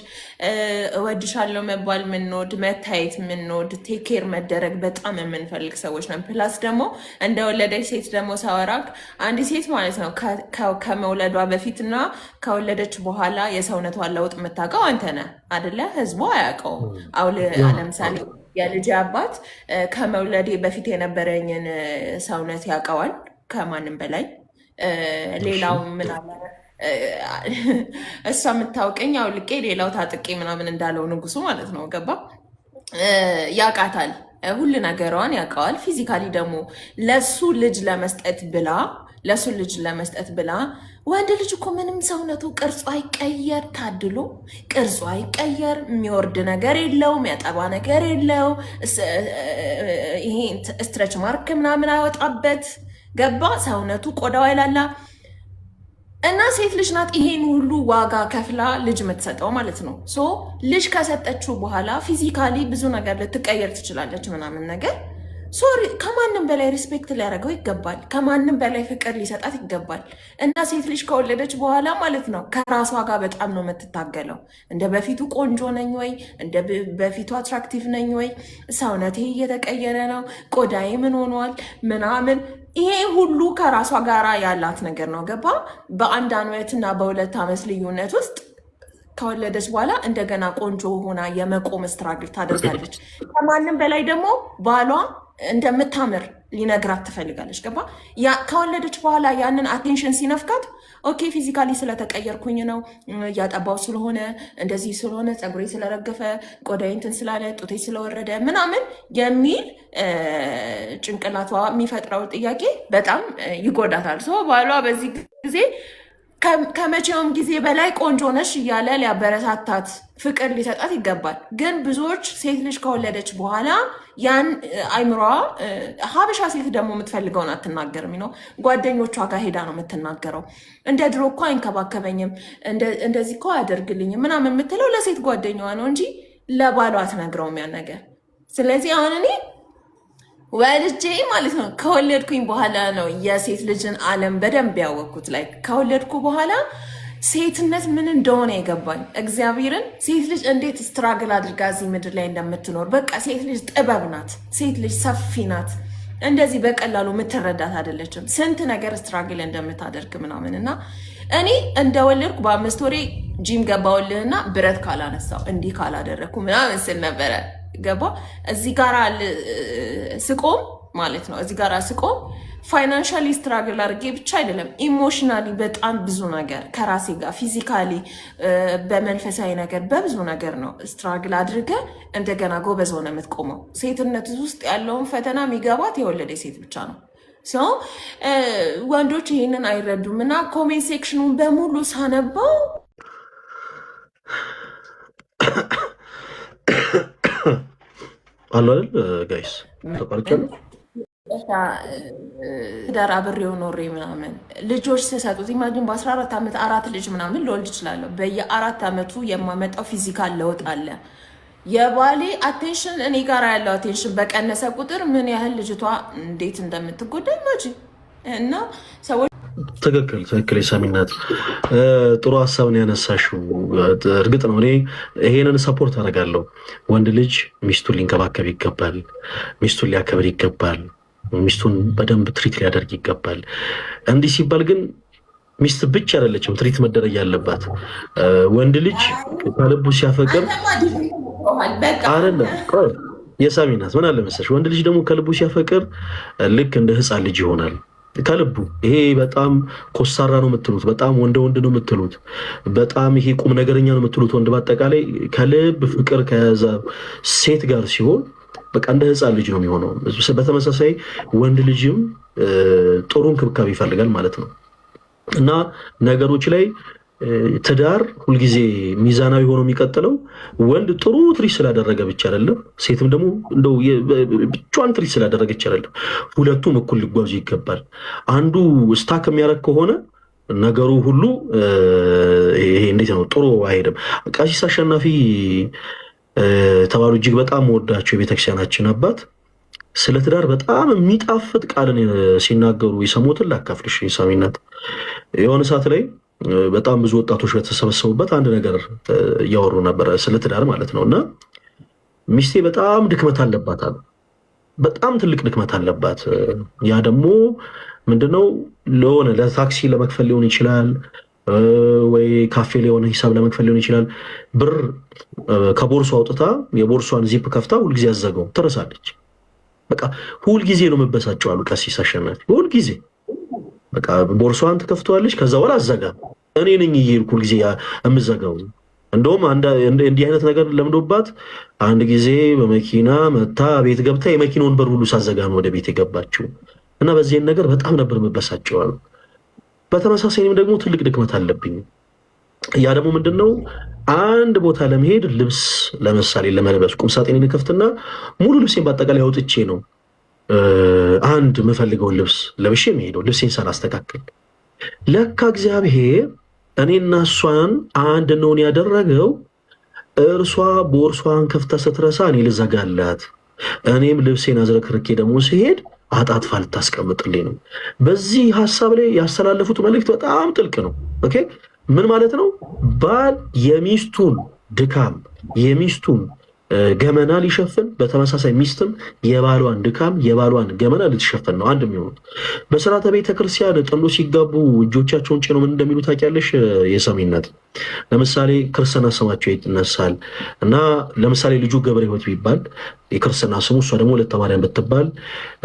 Speaker 1: እወድሻለሁ መባል ምንወድ፣ መታየት ምንወድ፣ ቴኬር መደረግ በጣም የምንፈልግ ሰዎች ነን። ፕላስ ደግሞ እንደወለደች ሴት ደግሞ ሳወራክ አንድ ሴት ማለት ነው ከመውለዷ በፊትና ከወለደች በኋላ የሰውነቷን ለውጥ የምታውቀው አንተ ነህ አደለ? ህዝቡ አያውቀውም። ለምሳሌ የልጅ አባት ከመውለዴ በፊት የነበረኝን ሰውነት ያውቀዋል ከማንም በላይ። ሌላው ምናለ እሷ የምታውቀኝ አውልቄ ሌላው ታጥቄ ምናምን እንዳለው ንጉሱ ማለት ነው። ገባ? ያውቃታል፣ ሁሉ ነገሯን ያውቀዋል። ፊዚካሊ ደግሞ ለሱ ልጅ ለመስጠት ብላ ወንድ ልጅ እኮ ምንም ሰውነቱ ቅርጹ አይቀየር፣ ታድሎ ቅርጹ አይቀየር፣ የሚወርድ ነገር የለው፣ የሚያጠባ ነገር የለው፣ ይሄ ስትረች ማርክ ምናምን አይወጣበት። ገባ? ሰውነቱ ቆዳው አይላላ እና ሴት ልጅ ናት ይሄን ሁሉ ዋጋ ከፍላ ልጅ የምትሰጠው ማለት ነው። ሶ ልጅ ከሰጠችው በኋላ ፊዚካሊ ብዙ ነገር ልትቀየር ትችላለች ምናምን ነገር። ሶሪ ከማንም በላይ ሪስፔክት ሊያደርገው ይገባል። ከማንም በላይ ፍቅር ሊሰጣት ይገባል። እና ሴት ልጅ ከወለደች በኋላ ማለት ነው ከራሷ ጋር በጣም ነው የምትታገለው። እንደ በፊቱ ቆንጆ ነኝ ወይ? እንደ በፊቱ አትራክቲቭ ነኝ ወይ? ሰውነቴ እየተቀየረ ነው? ቆዳዬ ምን ሆኗል? ምናምን ይሄ ሁሉ ከራሷ ጋር ያላት ነገር ነው። ገባ? በአንድ ዓመትና በ2 ዓመት ልዩነት ውስጥ ከወለደች በኋላ እንደገና ቆንጆ ሆና የመቆም ስትራግል ታደርጋለች። ከማንም በላይ ደግሞ ባሏ እንደምታምር ሊነግራት ትፈልጋለች። ገባ? ከወለደች በኋላ ያንን አቴንሽን ሲነፍካት ኦኬ ፊዚካሊ ስለተቀየርኩኝ ነው፣ እያጠባው ስለሆነ፣ እንደዚህ ስለሆነ፣ ፀጉሬ ስለረገፈ፣ ቆዳዬ እንትን ስላለ፣ ጡቴ ስለወረደ ምናምን የሚል ጭንቅላቷ የሚፈጥረው ጥያቄ በጣም ይጎዳታል። ሰው ባሏ በዚህ ጊዜ ከመቼውም ጊዜ በላይ ቆንጆ ነሽ እያለ ሊያበረታታት ፍቅር ሊሰጣት ይገባል። ግን ብዙዎች ሴት ልጅ ከወለደች በኋላ ያን አይምሯ ሀበሻ ሴት ደግሞ የምትፈልገውን አትናገርም ነው። ጓደኞቿ ጋር ሄዳ ነው የምትናገረው። እንደ ድሮ እኮ አይንከባከበኝም፣ እንደዚህ እኮ አያደርግልኝም ምናምን የምትለው ለሴት ጓደኛዋ ነው እንጂ ለባሏ አትነግረውም ያን ነገር። ስለዚህ አሁን እኔ ወልጄ ማለት ነው ከወለድኩኝ በኋላ ነው የሴት ልጅን ዓለም በደንብ ያወቅኩት። ላይ ከወለድኩ በኋላ ሴትነት ምን እንደሆነ የገባኝ እግዚአብሔርን። ሴት ልጅ እንዴት ስትራግል አድርጋ እዚህ ምድር ላይ እንደምትኖር በቃ ሴት ልጅ ጥበብ ናት። ሴት ልጅ ሰፊ ናት። እንደዚህ በቀላሉ የምትረዳት አይደለችም። ስንት ነገር ስትራግል እንደምታደርግ ምናምን እና እኔ እንደወለድኩ በ5 ወሬ ጂም ገባውልህና ብረት ካላነሳው እንዲህ ካላደረግኩ ምናምን ስል ነበረ። ገባ? እዚህ ጋር ስቆም ማለት ነው። እዚህ ጋር ስቆም ፋይናንሻሊ ስትራግል አድርጌ ብቻ አይደለም፣ ኢሞሽናሊ በጣም ብዙ ነገር ከራሴ ጋር ፊዚካሊ፣ በመንፈሳዊ ነገር በብዙ ነገር ነው ስትራግል አድርገ እንደገና ጎበዝ ሆነ የምትቆመው። ሴትነት ውስጥ ያለውን ፈተና የሚገባት የወለደ ሴት ብቻ ነው። ወንዶች ይህንን አይረዱም እና ኮሜንት ሴክሽኑን በሙሉ ሳነባው
Speaker 2: አሉ አይደል ጋይስ ተቀርቀሉ
Speaker 1: ዳር አብሬው ኖሬ ምናምን ልጆች ስሰጡት ኢማጂን በ14 ዓመት 4 ልጅ ምናምን ልወልድ እችላለሁ። በየ4 ዓመቱ የማመጣው ፊዚካል ለውጥ አለ። የባሌ አቴንሽን እኔ ጋር ያለው አቴንሽን በቀነሰ ቁጥር ምን ያህል ልጅቷ እንዴት እንደምትጎዳ ኢማጂን እና ሰዎች
Speaker 2: ትክክል የሳሚናት ጥሩ ሀሳብን ያነሳሽው። እርግጥ ነው እኔ ይሄንን ሰፖርት አደርጋለሁ። ወንድ ልጅ ሚስቱን ሊንከባከብ ይገባል፣ ሚስቱን ሊያከብር ይገባል፣ ሚስቱን በደንብ ትሪት ሊያደርግ ይገባል። እንዲህ ሲባል ግን ሚስት ብቻ አይደለችም ትሪት መደረግ ያለባት። ወንድ ልጅ ከልቡ ሲያፈቅር አይደለም የሳሚናት ምን አለ መሰለሽ፣ ወንድ ልጅ ደግሞ ከልቡ ሲያፈቅር ልክ እንደ ህፃን ልጅ ይሆናል ከልቡ። ይሄ በጣም ኮሳራ ነው የምትሉት፣ በጣም ወንድ ነው የምትሉት፣ በጣም ይሄ ቁም ነገረኛ ነው የምትሉት ወንድ በአጠቃላይ ከልብ ፍቅር ከያዘ ሴት ጋር ሲሆን በቃ እንደ ህፃን ልጅ ነው የሚሆነው። በተመሳሳይ ወንድ ልጅም ጥሩ እንክብካቤ ይፈልጋል ማለት ነው። እና ነገሮች ላይ ትዳር ሁልጊዜ ሚዛናዊ ሆኖ የሚቀጥለው ወንድ ጥሩ ትሪት ስላደረገ ብቻ አይደለም፣ ሴትም ደግሞ እንደው ብቻዋን ትሪት ስላደረገች አይደለም። ሁለቱም እኩል ሊጓዙ ይገባል። አንዱ ስታክ የሚያደርግ ከሆነ ነገሩ ሁሉ ይሄ እንዴት ነው ጥሩ አይሄድም። ቀሲስ አሸናፊ ተባሉ እጅግ በጣም ወዳቸው የቤተክርስቲያናችን አባት ስለ ትዳር በጣም የሚጣፍጥ ቃልን ሲናገሩ የሰሙትን ላካፍልሽ። ሳሚነት የሆነ ሰዓት ላይ በጣም ብዙ ወጣቶች በተሰበሰቡበት አንድ ነገር እያወሩ ነበረ፣ ስለ ትዳር ማለት ነው። እና ሚስቴ በጣም ድክመት አለባት አሉ። በጣም ትልቅ ድክመት አለባት። ያ ደግሞ ምንድነው? ለሆነ ለታክሲ ለመክፈል ሊሆን ይችላል፣ ወይ ካፌ ላይ የሆነ ሂሳብ ለመክፈል ሊሆን ይችላል። ብር ከቦርሷ አውጥታ የቦርሷን ዚፕ ከፍታ ሁልጊዜ ያዘገው ትረሳለች። በቃ ሁልጊዜ ነው የምበሳጨው አሉ ቀሲስ አሸናፊ። ሁልጊዜ በቃ ቦርሷን ትከፍተዋለች፣ ከዛ በኋላ አዘጋ። እኔ ነኝ እየሄድኩ ሁልጊዜ የምዘጋው። እንደውም እንዲህ አይነት ነገር ለምዶባት አንድ ጊዜ በመኪና መታ ቤት ገብታ የመኪናውን በር ሁሉ ሳዘጋ ነው ወደ ቤት የገባችው። እና በዚህን ነገር በጣም ነበር የምበሳጨው አሉ። በተመሳሳይም ደግሞ ትልቅ ድክመት አለብኝ። ያ ደግሞ ምንድነው? አንድ ቦታ ለመሄድ ልብስ ለምሳሌ ለመልበስ ቁምሳጥኔን ከፍትና ሙሉ ልብሴን በአጠቃላይ አውጥቼ ነው አንድ የምፈልገውን ልብስ ለብሼ የምሄደው ልብሴን ሳላስተካክል። ለካ እግዚአብሔር እኔና እሷን አንድ ነውን ያደረገው። እርሷ ቦርሷን ከፍታ ስትረሳ እኔ ልዘጋላት፣ እኔም ልብሴን አዝረክርኬ ደግሞ ሲሄድ አጣጥፋ ልታስቀምጥልኝ ነው። በዚህ ሀሳብ ላይ ያስተላለፉት መልእክት በጣም ጥልቅ ነው። ኦኬ ምን ማለት ነው? ባል የሚስቱን ድካም የሚስቱን ገመና ሊሸፍን፣ በተመሳሳይ ሚስትም የባሏን ድካም የባሏን ገመና ልትሸፍን ነው አንድ የሚሆኑት። በስርዓተ ቤተክርስቲያን ጥንዶ ሲጋቡ እጆቻቸውን ጭነው ምን እንደሚሉ ታውቂያለሽ? የሰሚነት ለምሳሌ ክርስትና ስማቸው ይነሳል እና ለምሳሌ ልጁ ገብረ ሕይወት ቢባል የክርስትና ስሙ፣ እሷ ደግሞ ወለተ ማርያም ብትባል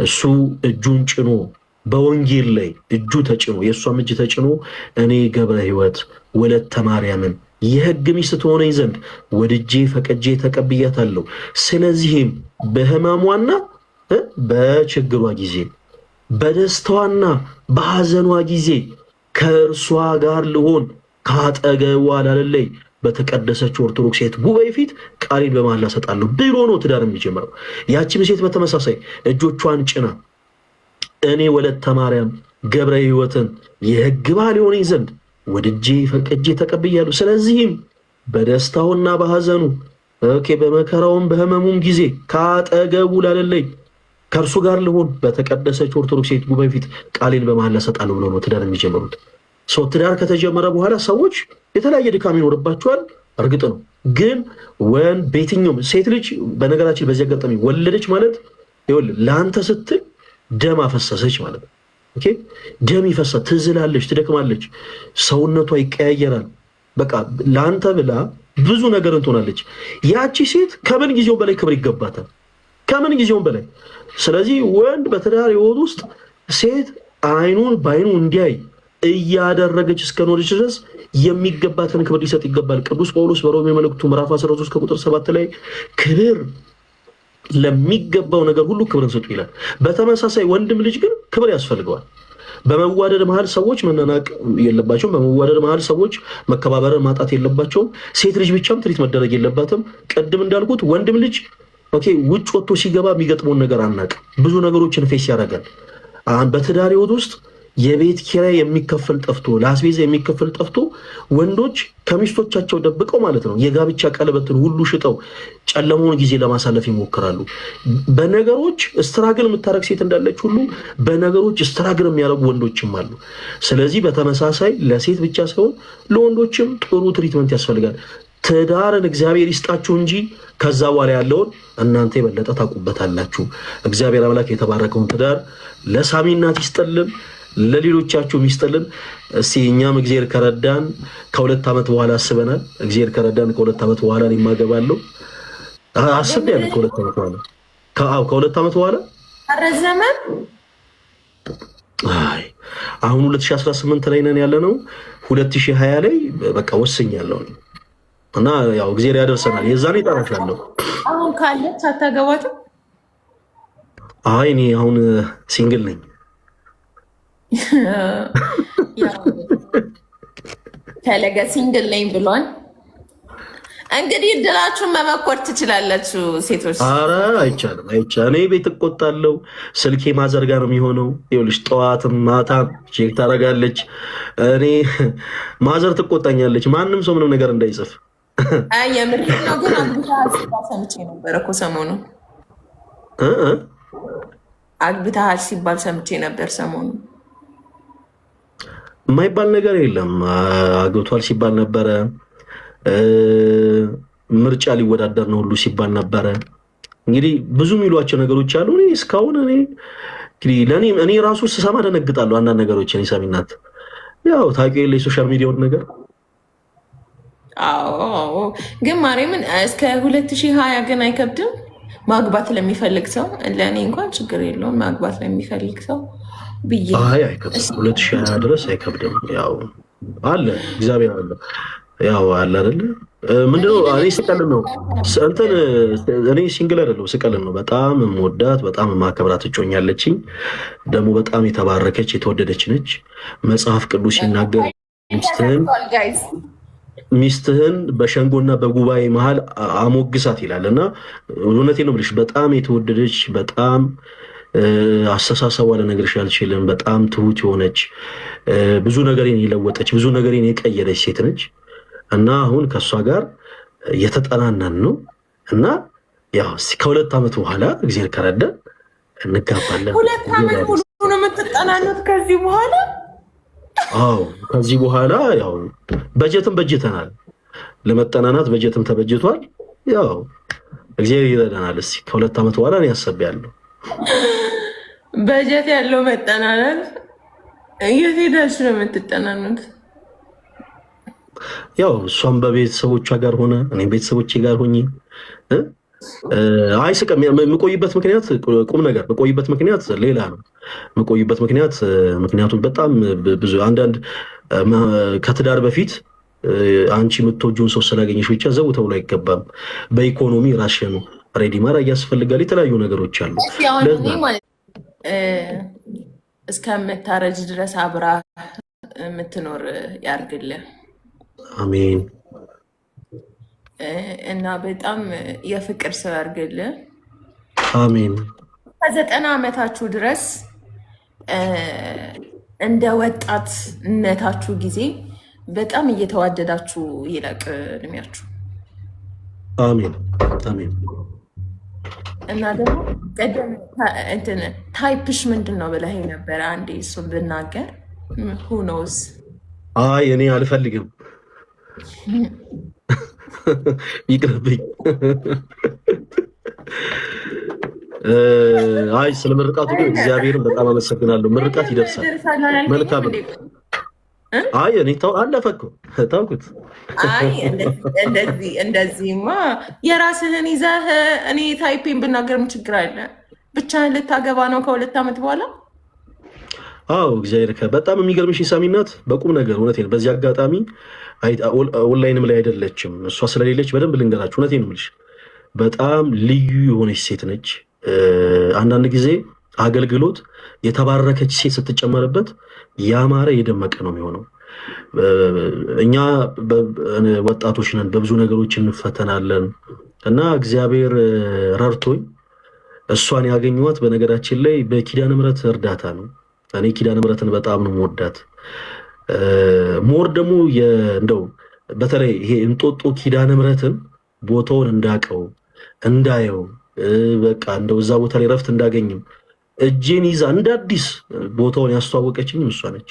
Speaker 2: እሱ እጁን ጭኖ በወንጌል ላይ እጁ ተጭኖ የእሷም እጅ ተጭኖ እኔ ገብረ ሕይወት ወለተ ማርያምን የሕግ ሚስት ትሆነኝ ዘንድ ወድጄ ፈቅጄ ተቀብያታለሁ። ስለዚህም በሕማሟና በችግሯ ጊዜ በደስታዋና በሐዘኗ ጊዜ ከእርሷ ጋር ልሆን ካጠገቧ ላለለይ በተቀደሰች ኦርቶዶክስ ሴት ጉባኤ ፊት ቃሌን በመሐላ እሰጣለሁ ብሎ ነው ትዳር የሚጀምረው። ያቺም ሴት በተመሳሳይ እጆቿን ጭና እኔ ወለተ ማርያም ገብረ ሕይወትን የሕግ ባል የሆነኝ ዘንድ ወድጄ ፈቅጄ ተቀብያለሁ። ስለዚህም በደስታውና በሐዘኑ በመከራውም በሕመሙም ጊዜ ካጠገቡ ላለለይ ከእርሱ ጋር ልሆን በተቀደሰች ኦርቶዶክስ ሴት ጉባኤ ፊት ቃሌን በመሐላ እሰጣለሁ ብሎ ነው ትዳር የሚጀምሩት። ሰው ትዳር ከተጀመረ በኋላ ሰዎች የተለያየ ድካም ይኖርባቸዋል። እርግጥ ነው ግን በየትኛውም ሴት ልጅ በነገራችን በዚህ አጋጣሚ ወለደች ማለት ለአንተ ስትል ደም አፈሰሰች ማለት ነው። ደም ይፈሳል፣ ትዝላለች፣ ትደክማለች፣ ሰውነቷ ይቀያየራል። በቃ ለአንተ ብላ ብዙ ነገር እንትሆናለች። ያቺ ሴት ከምን ጊዜውም በላይ ክብር ይገባታል፣ ከምን ጊዜውም በላይ። ስለዚህ ወንድ በትዳር ሕይወት ውስጥ ሴት አይኑን በአይኑ እንዲያይ እያደረገች እስከኖረች ድረስ የሚገባትን ክብር ሊሰጥ ይገባል። ቅዱስ ጳውሎስ በሮሜ መልእክቱ ምዕራፍ 13 ከቁጥር 7 ላይ ክብር ለሚገባው ነገር ሁሉ ክብርን ስጡ ይላል። በተመሳሳይ ወንድም ልጅ ግን ክብር ያስፈልገዋል። በመዋደድ መሀል ሰዎች መናናቅ የለባቸውም። በመዋደድ መሀል ሰዎች መከባበርን ማጣት የለባቸውም። ሴት ልጅ ብቻም ትሪት መደረግ የለባትም። ቅድም እንዳልኩት ወንድም ልጅ ውጭ ወጥቶ ሲገባ የሚገጥመውን ነገር አናውቅም። ብዙ ነገሮችን ፌስ ያደርጋል። በትዳር ሕይወት ውስጥ የቤት ኪራይ የሚከፈል ጠፍቶ ለአስቤዛ የሚከፈል ጠፍቶ ወንዶች ከሚስቶቻቸው ደብቀው ማለት ነው የጋብቻ ቀለበትን ሁሉ ሽጠው ጨለማውን ጊዜ ለማሳለፍ ይሞክራሉ። በነገሮች ስትራግል የምታደርግ ሴት እንዳለች ሁሉ በነገሮች ስትራግል የሚያደርጉ ወንዶችም አሉ። ስለዚህ በተመሳሳይ ለሴት ብቻ ሳይሆን ለወንዶችም ጥሩ ትሪትመንት ያስፈልጋል። ትዳርን እግዚአብሔር ይስጣችሁ እንጂ ከዛ በኋላ ያለውን እናንተ የበለጠ ታውቁበታላችሁ። እግዚአብሔር አምላክ የተባረከውን ትዳር ለሳሚናት ይስጥልን፣ ለሌሎቻችሁ ይስጥልን። እስቲ እኛም እግዚአብሔር ከረዳን ከ2 ዓመት በኋላ አስበናል። እግዚአብሔር ከረዳን ከ2 ዓመት በኋላ እኔም አገባለሁ አስቤያለሁ። ከ2 ዓመት በኋላ ከሁለት ዓመት በኋላ
Speaker 1: አረዘመም።
Speaker 2: አይ አሁን 2018 ላይ ነን ያለነው 2020 ላይ በቃ ወስኛለሁ እና ያው እግዚአብሔር ያደርሰናል። የዛኔ እጠራሻለሁ።
Speaker 1: አሁን ካለች አታገባትም?
Speaker 2: አይ እኔ አሁን ሲንግል ነኝ።
Speaker 1: ፈለገ ሲንግል ነኝ ብሏል። እንግዲህ እድላችሁን መመኮር ትችላላችሁ ሴቶች።
Speaker 2: አረ አይቻልም። እኔ ቤት እቆጣለሁ። ስልኬ ማዘርጋ ነው የሚሆነው። ይኸውልሽ ጠዋትም ማታም ቼክ ታደርጋለች። እኔ ማዘር ትቆጣኛለች። ማንም ሰው ምንም ነገር እንዳይጽፍ።
Speaker 1: የምር ነው ግን አግብተሃል ሲባል ሰምቼ ነበር እኮ ሰሞኑን። አግብተሃል ሲባል ሰምቼ ነበር ሰሞኑን።
Speaker 2: የማይባል ነገር የለም። አግብቷል ሲባል ነበረ። ምርጫ ሊወዳደር ነው ሁሉ ሲባል ነበረ። እንግዲህ ብዙ የሚሏቸው ነገሮች አሉ። እኔ እስካሁን እንግዲህ እኔ ራሱ ስሰማ ደነግጣለሁ። አንዳንድ ነገሮች እኔ ሰሚናት ያው ታውቂው የለ የሶሻል ሚዲያውን ነገር።
Speaker 1: አዎ ግን ማርያምን እስከ 2020 ግን አይከብድም ማግባት ለሚፈልግ ሰው። ለእኔ እንኳን ችግር የለውም ማግባት ለሚፈልግ ሰው ብዬ።
Speaker 2: አይ አይከብድም፣ 2020 ድረስ አይከብድም። ያው አለ እግዚአብሔር አለ። ያው አለ አይደለ? ምንድነው እኔ ስቀልን ነው እንትን እኔ ሲንግል አይደለሁም ስቀልን ነው። በጣም የምወዳት በጣም የማከብራት እጮኛለችኝ። ደግሞ በጣም የተባረከች የተወደደች ነች። መጽሐፍ ቅዱስ ሲናገር ሚስትህን በሸንጎና በጉባኤ መሀል አሞግሳት ይላል እና እውነቴን ነው የምልሽ። በጣም የተወደደች በጣም አስተሳሰቧ ልነግርሽ አልችልም። በጣም ትሁት የሆነች ብዙ ነገሬን የለወጠች ብዙ ነገሬን የቀየረች ሴት ነች እና አሁን ከእሷ ጋር የተጠናናን ነው እና ያው ከ2 ዓመት በኋላ እግዚአብሔር ከረዳ እንጋባለን።
Speaker 1: 2 ዓመት ሙሉ ነው የምትጠናኑት ከዚህ በኋላ?
Speaker 2: አዎ ከዚህ በኋላ ያው በጀትም በጅተናል። ለመጠናናት በጀትም ተበጅቷል። ያው እግዚአብሔር ይረዳናል። እስኪ ከ2 ዓመት በኋላ ነው ያሰብያለሁ።
Speaker 1: በጀት ያለው መጠናናት የት ሄዳችሁ ነው የምትጠናኑት?
Speaker 2: ያው እሷም በቤተሰቦቿ ጋር ሆነ እኔም ቤተሰቦቼ ጋር ሆኜ አይስቀም። የምቆይበት ምክንያት ቁም ነገር የምቆይበት ምክንያት ሌላ ነው። የምቆይበት ምክንያቱም በጣም ብዙ አንዳንድ ከትዳር በፊት አንቺ የምትወጂውን ሰው ስላገኘሽ ብቻ ዘው ተብሎ አይገባም። በኢኮኖሚ ራስሽን ሬዲ ማድረግ ያስፈልጋል። የተለያዩ ነገሮች አሉ።
Speaker 1: እስከምታረጅ ድረስ አብራ የምትኖር ያርግልህ።
Speaker 2: አሜን።
Speaker 1: እና በጣም የፍቅር ሰው ያርግልህ።
Speaker 2: አሜን።
Speaker 1: ከ90 ዓመታችሁ ድረስ እንደ ወጣትነታችሁ ጊዜ በጣም እየተዋደዳችሁ ይለቅ እድሜያችሁ።
Speaker 2: አሜን አሜን።
Speaker 1: እና ደግሞ ቀደም ታይፕሽ ምንድን ነው ብለህ ነበረ። አንዴ እሱን ብናገር ሁ ኖውስ።
Speaker 2: አይ እኔ አልፈልግም ይቅርብኝ። አይ ስለ ምርቃቱ ግን እግዚአብሔርን በጣም አመሰግናለሁ። ምርቃት ይደርሳል። መልካም። አይ እኔ አለፈ እኮ ታውኩት።
Speaker 1: አይ እንደዚህማ የራስህን ይዘህ እኔ ታይፔን ብናገርም ችግር አለ? ብቻህን ልታገባ ነው ከ2 ዓመት በኋላ?
Speaker 2: አዎ እግዚአብሔር በጣም የሚገርምሽ ሳሚናት በቁም ነገር እውነቴን። በዚህ አጋጣሚ ኦንላይንም ላይ አይደለችም እሷ ስለሌለች በደንብ ልንገራችሁ። እውነቴን የምልሽ በጣም ልዩ የሆነች ሴት ነች። አንዳንድ ጊዜ አገልግሎት የተባረከች ሴት ስትጨመርበት ያማረ የደመቀ ነው የሚሆነው። እኛ ወጣቶች ነን፣ በብዙ ነገሮች እንፈተናለን እና እግዚአብሔር ረድቶኝ እሷን ያገኘኋት በነገራችን ላይ በኪዳነ ምሕረት እርዳታ ነው። እኔ ኪዳነ ምሕረትን በጣም ነው የምወዳት። ሞር ደግሞ እንደው በተለይ ይሄ እንጦጦ ኪዳነ ምሕረትን ቦታውን እንዳቀው እንዳየው በቃ እንደው እዛ ቦታ ላይ ረፍት እንዳገኝም እጄን ይዛ እንደ አዲስ ቦታውን ያስተዋወቀችኝም እሷ ነች።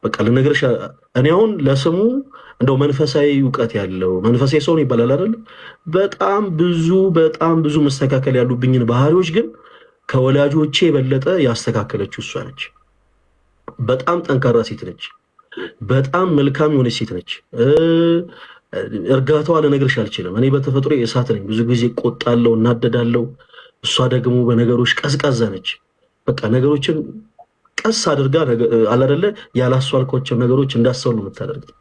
Speaker 2: በቃ ልነግርሽ እኔ አሁን ለስሙ እንደው መንፈሳዊ እውቀት ያለው መንፈሳዊ ሰው ነው ይባላል አይደል? በጣም ብዙ መስተካከል ያሉብኝን ባህሪዎች ግን ከወላጆቼ የበለጠ ያስተካከለችው እሷ ነች። በጣም ጠንካራ ሴት ነች። በጣም መልካም የሆነች ሴት ነች። እርጋታዋ ልነግርሽ አልችልም። እኔ በተፈጥሮ እሳት ነኝ። ብዙ ጊዜ ቆጣለሁ፣ እናደዳለሁ። እሷ ደግሞ በነገሮች ቀዝቃዛ ነች። በቃ ነገሮችን ቀስ አድርጋ አላደለ ያላስተዋልኳቸው ነገሮች እንዳስተውል ነው የምታደርገው።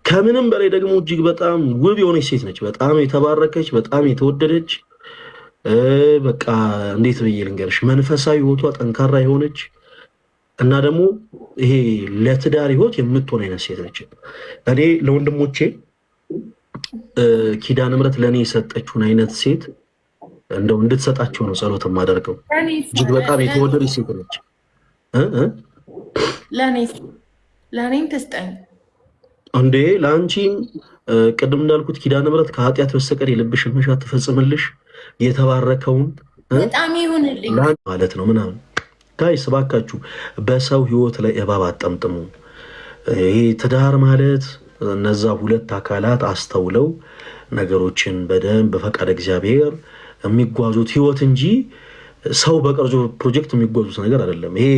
Speaker 2: ከምንም በላይ ደግሞ እጅግ በጣም ውብ የሆነች ሴት ነች። በጣም የተባረከች፣ በጣም የተወደደች፣ በቃ እንዴት ብዬ ልንገርሽ፣ መንፈሳዊ ህይወቷ ጠንካራ የሆነች እና ደግሞ ይሄ ለትዳር ህይወት የምትሆን አይነት ሴት ነች። እኔ ለወንድሞቼ ኪዳነ ምሕረት ለእኔ የሰጠችውን አይነት ሴት እንደው እንድትሰጣቸው ነው ጸሎት የማደርገው። እጅግ በጣም የተወደደች ሴት ነች።
Speaker 1: ለእኔም ትስጠኝ
Speaker 2: እንዴ! ለአንቺም ቅድም እንዳልኩት ኪዳነ ምሕረት ከኃጢአት በስተቀር የልብሽን መሻት ትፈጽምልሽ፣ የተባረከውን
Speaker 1: በጣም ይሁንልኝ
Speaker 2: ማለት ነው ምናምን። ጋይስ እባካችሁ በሰው ህይወት ላይ እባብ አጠምጥሙ። ይሄ ትዳር ማለት እነዛ ሁለት አካላት አስተውለው ነገሮችን በደንብ በፈቃድ እግዚአብሔር የሚጓዙት ህይወት እንጂ ሰው በቀርጾ ፕሮጀክት የሚጓዙት ነገር አይደለም። ይሄ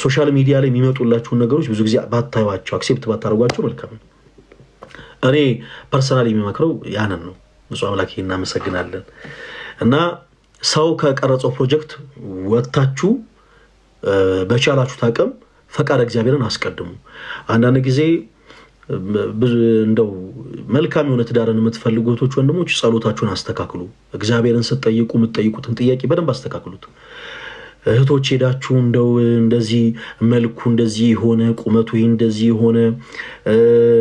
Speaker 2: ሶሻል ሚዲያ ላይ የሚመጡላችሁን ነገሮች ብዙ ጊዜ ባታዩዋቸው፣ አክሴፕት ባታደርጓቸው መልካም ነው። እኔ ፐርሰናል የሚመክረው ያንን ነው። ብፁዕ አምላክ እናመሰግናለን። እና ሰው ከቀረጸው ፕሮጀክት ወጥታችሁ በቻላችሁት አቅም ፈቃድ እግዚአብሔርን አስቀድሙ። አንዳንድ ጊዜ እንደው መልካም የሆነ ትዳርን የምትፈልጉ እህቶች፣ ወንድሞች ጸሎታችሁን አስተካክሉ። እግዚአብሔርን ስትጠይቁ የምትጠይቁትን ጥያቄ በደንብ አስተካክሉት። እህቶች ሄዳችሁ እንደው እንደዚህ መልኩ እንደዚህ የሆነ ቁመቱ ይህ እንደዚህ የሆነ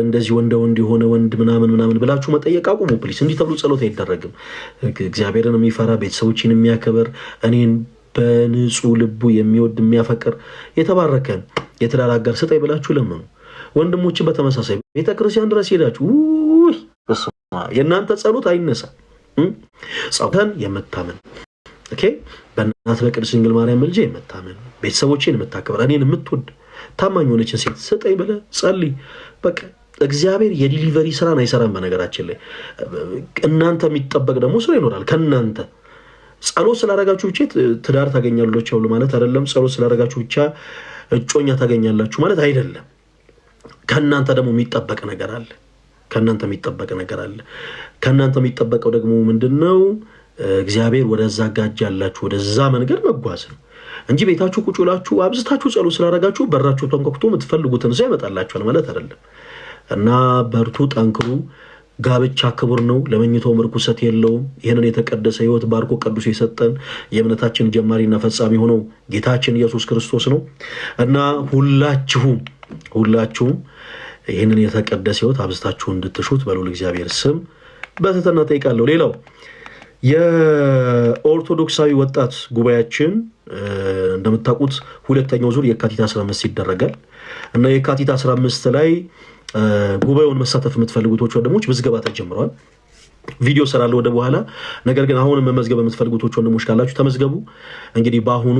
Speaker 2: እንደዚህ ወንደ ወንድ የሆነ ወንድ ምናምን ብላችሁ መጠየቅ አቁሙ ፕሊስ። እንዲህ ተብሎ ጸሎት አይደረግም። እግዚአብሔርን የሚፈራ ቤተሰቦችን የሚያከብር እኔን በንጹህ ልቡ የሚወድ የሚያፈቅር የተባረከን የትዳር አጋር ስጠኝ ብላችሁ ለምኑ። ወንድሞችን በተመሳሳይ ቤተክርስቲያን ድረስ ሄዳችሁ የእናንተ ጸሎት አይነሳ። ጸሎተን የምታምን በእናት በቅድስት ድንግል ማርያም ምልጃ የምታምን ቤተሰቦችን የምታከብር እኔን የምትወድ ታማኝ ሆነችን ሴት ስጠኝ ብለህ ጸልይ። በቃ እግዚአብሔር የዲሊቨሪ ስራን አይሰራም። በነገራችን ላይ እናንተ የሚጠበቅ ደግሞ ስራ ይኖራል ከእናንተ። ጸሎት ስላደረጋችሁ ብቻ ትዳር ታገኛላችሁ ማለት አይደለም። ጸሎት ስላደረጋችሁ ብቻ እጮኛ ታገኛላችሁ ማለት አይደለም። ከእናንተ ደግሞ የሚጠበቅ ነገር አለ። ከእናንተ የሚጠበቀው ደግሞ ምንድነው? እግዚአብሔር ወደዛ ጋጅ ያላችሁ ወደዛ መንገድ መጓዝ ነው እንጂ ቤታችሁ ቁጭ ብላችሁ አብዝታችሁ ጸሎት ስላደረጋችሁ በራችሁ ተንኳኩቶ የምትፈልጉትን ሰው ያመጣላችኋል ማለት አይደለም። እና በርቱ፣ ጠንክሩ። ጋብቻ ክቡር ነው፣ ለመኝታውም ርኩሰት የለውም። ይህንን የተቀደሰ ህይወት ባርኮ ቅዱስ የሰጠን የእምነታችን ጀማሪና ፈጻሚ ሆነው ጌታችን ኢየሱስ ክርስቶስ ነው። እና ሁላችሁም ይህንን የተቀደሰ ህይወት አብዝታችሁ እንድትሹት በልዑል እግዚአብሔር ስም በትህትና ጠይቃለሁ። ሌላው የኦርቶዶክሳዊ ወጣት ጉባኤያችን እንደምታውቁት ሁለተኛው ዙር የካቲት 15 ይደረጋል እና የካቲት 15 ላይ ጉባኤውን መሳተፍ የምትፈልጉቶች ወንድሞች ምዝገባ ተጀምረዋል። ቪዲዮ ሰራለሁ ወደ በኋላ። ነገር ግን አሁን መመዝገብ የምትፈልጉቶች ወንድሞች ካላችሁ ተመዝገቡ። እንግዲህ በአሁኑ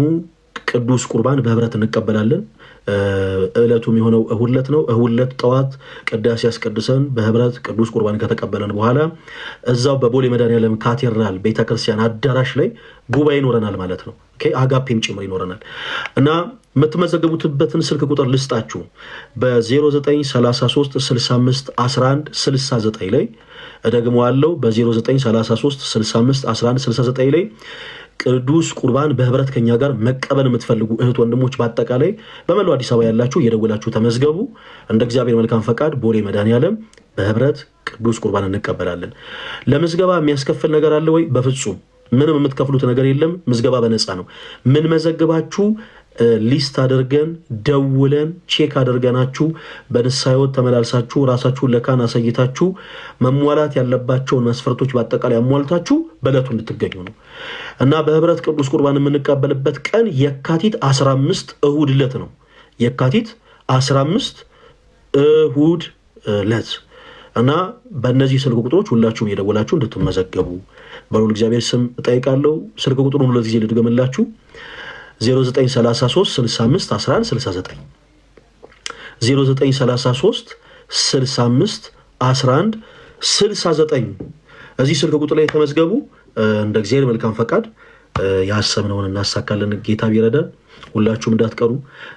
Speaker 2: ቅዱስ ቁርባን በህብረት እንቀበላለን። እለቱም የሆነው እሁድ ዕለት ነው። እሁድ ዕለት ጠዋት ቅዳሴ ያስቀድሰን በህብረት ቅዱስ ቁርባን ከተቀበለን በኋላ እዛው በቦሌ መድኃኔዓለም ካቴድራል ቤተክርስቲያን አዳራሽ ላይ ጉባኤ ይኖረናል ማለት ነው። አጋፔም ጭምር ይኖረናል እና የምትመዘገቡትበትን ስልክ ቁጥር ልስጣችሁ። በ0933 65 11 69 ላይ ደግሞ አለው። በ0933 65 11 69 ላይ ቅዱስ ቁርባን በህብረት ከኛ ጋር መቀበል የምትፈልጉ እህት ወንድሞች በአጠቃላይ በመላው አዲስ አበባ ያላችሁ እየደወላችሁ ተመዝገቡ። እንደ እግዚአብሔር መልካም ፈቃድ ቦሌ መድኃኔዓለም በህብረት ቅዱስ ቁርባን እንቀበላለን። ለምዝገባ የሚያስከፍል ነገር አለ ወይ? በፍጹም ምንም የምትከፍሉት ነገር የለም። ምዝገባ በነፃ ነው። ምን መዘግባችሁ ሊስት አድርገን ደውለን ቼክ አድርገናችሁ በንስሐ ሕይወት ተመላልሳችሁ ራሳችሁን ለካህን አሳይታችሁ መሟላት ያለባቸውን መስፈርቶች በአጠቃላይ አሟልታችሁ በዕለቱ እንድትገኙ ነው እና በህብረት ቅዱስ ቁርባን የምንቀበልበት ቀን የካቲት 15 እሁድ ዕለት ነው። የካቲት 15 እሁድ ዕለት እና በእነዚህ ስልክ ቁጥሮች ሁላችሁም የደወላችሁ እንድትመዘገቡ በልዑል እግዚአብሔር ስም እጠይቃለሁ። ስልክ ቁጥሩን ሁለት ጊዜ ልድገምላችሁ። 0933 65 11 69 0933 65 11 69 እዚህ ስልክ ቁጥር ላይ ተመዝገቡ። እንደ እግዚአብሔር መልካም ፈቃድ ያሰብነውን እናሳካለን። ጌታ ቢረዳን ሁላችሁም እንዳትቀሩ።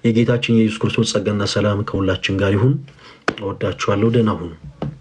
Speaker 2: የጌታችን የኢየሱስ ክርስቶስ ጸጋና ሰላም ከሁላችን ጋር ይሁን። እወዳችኋለሁ። ደህና ሁኑ።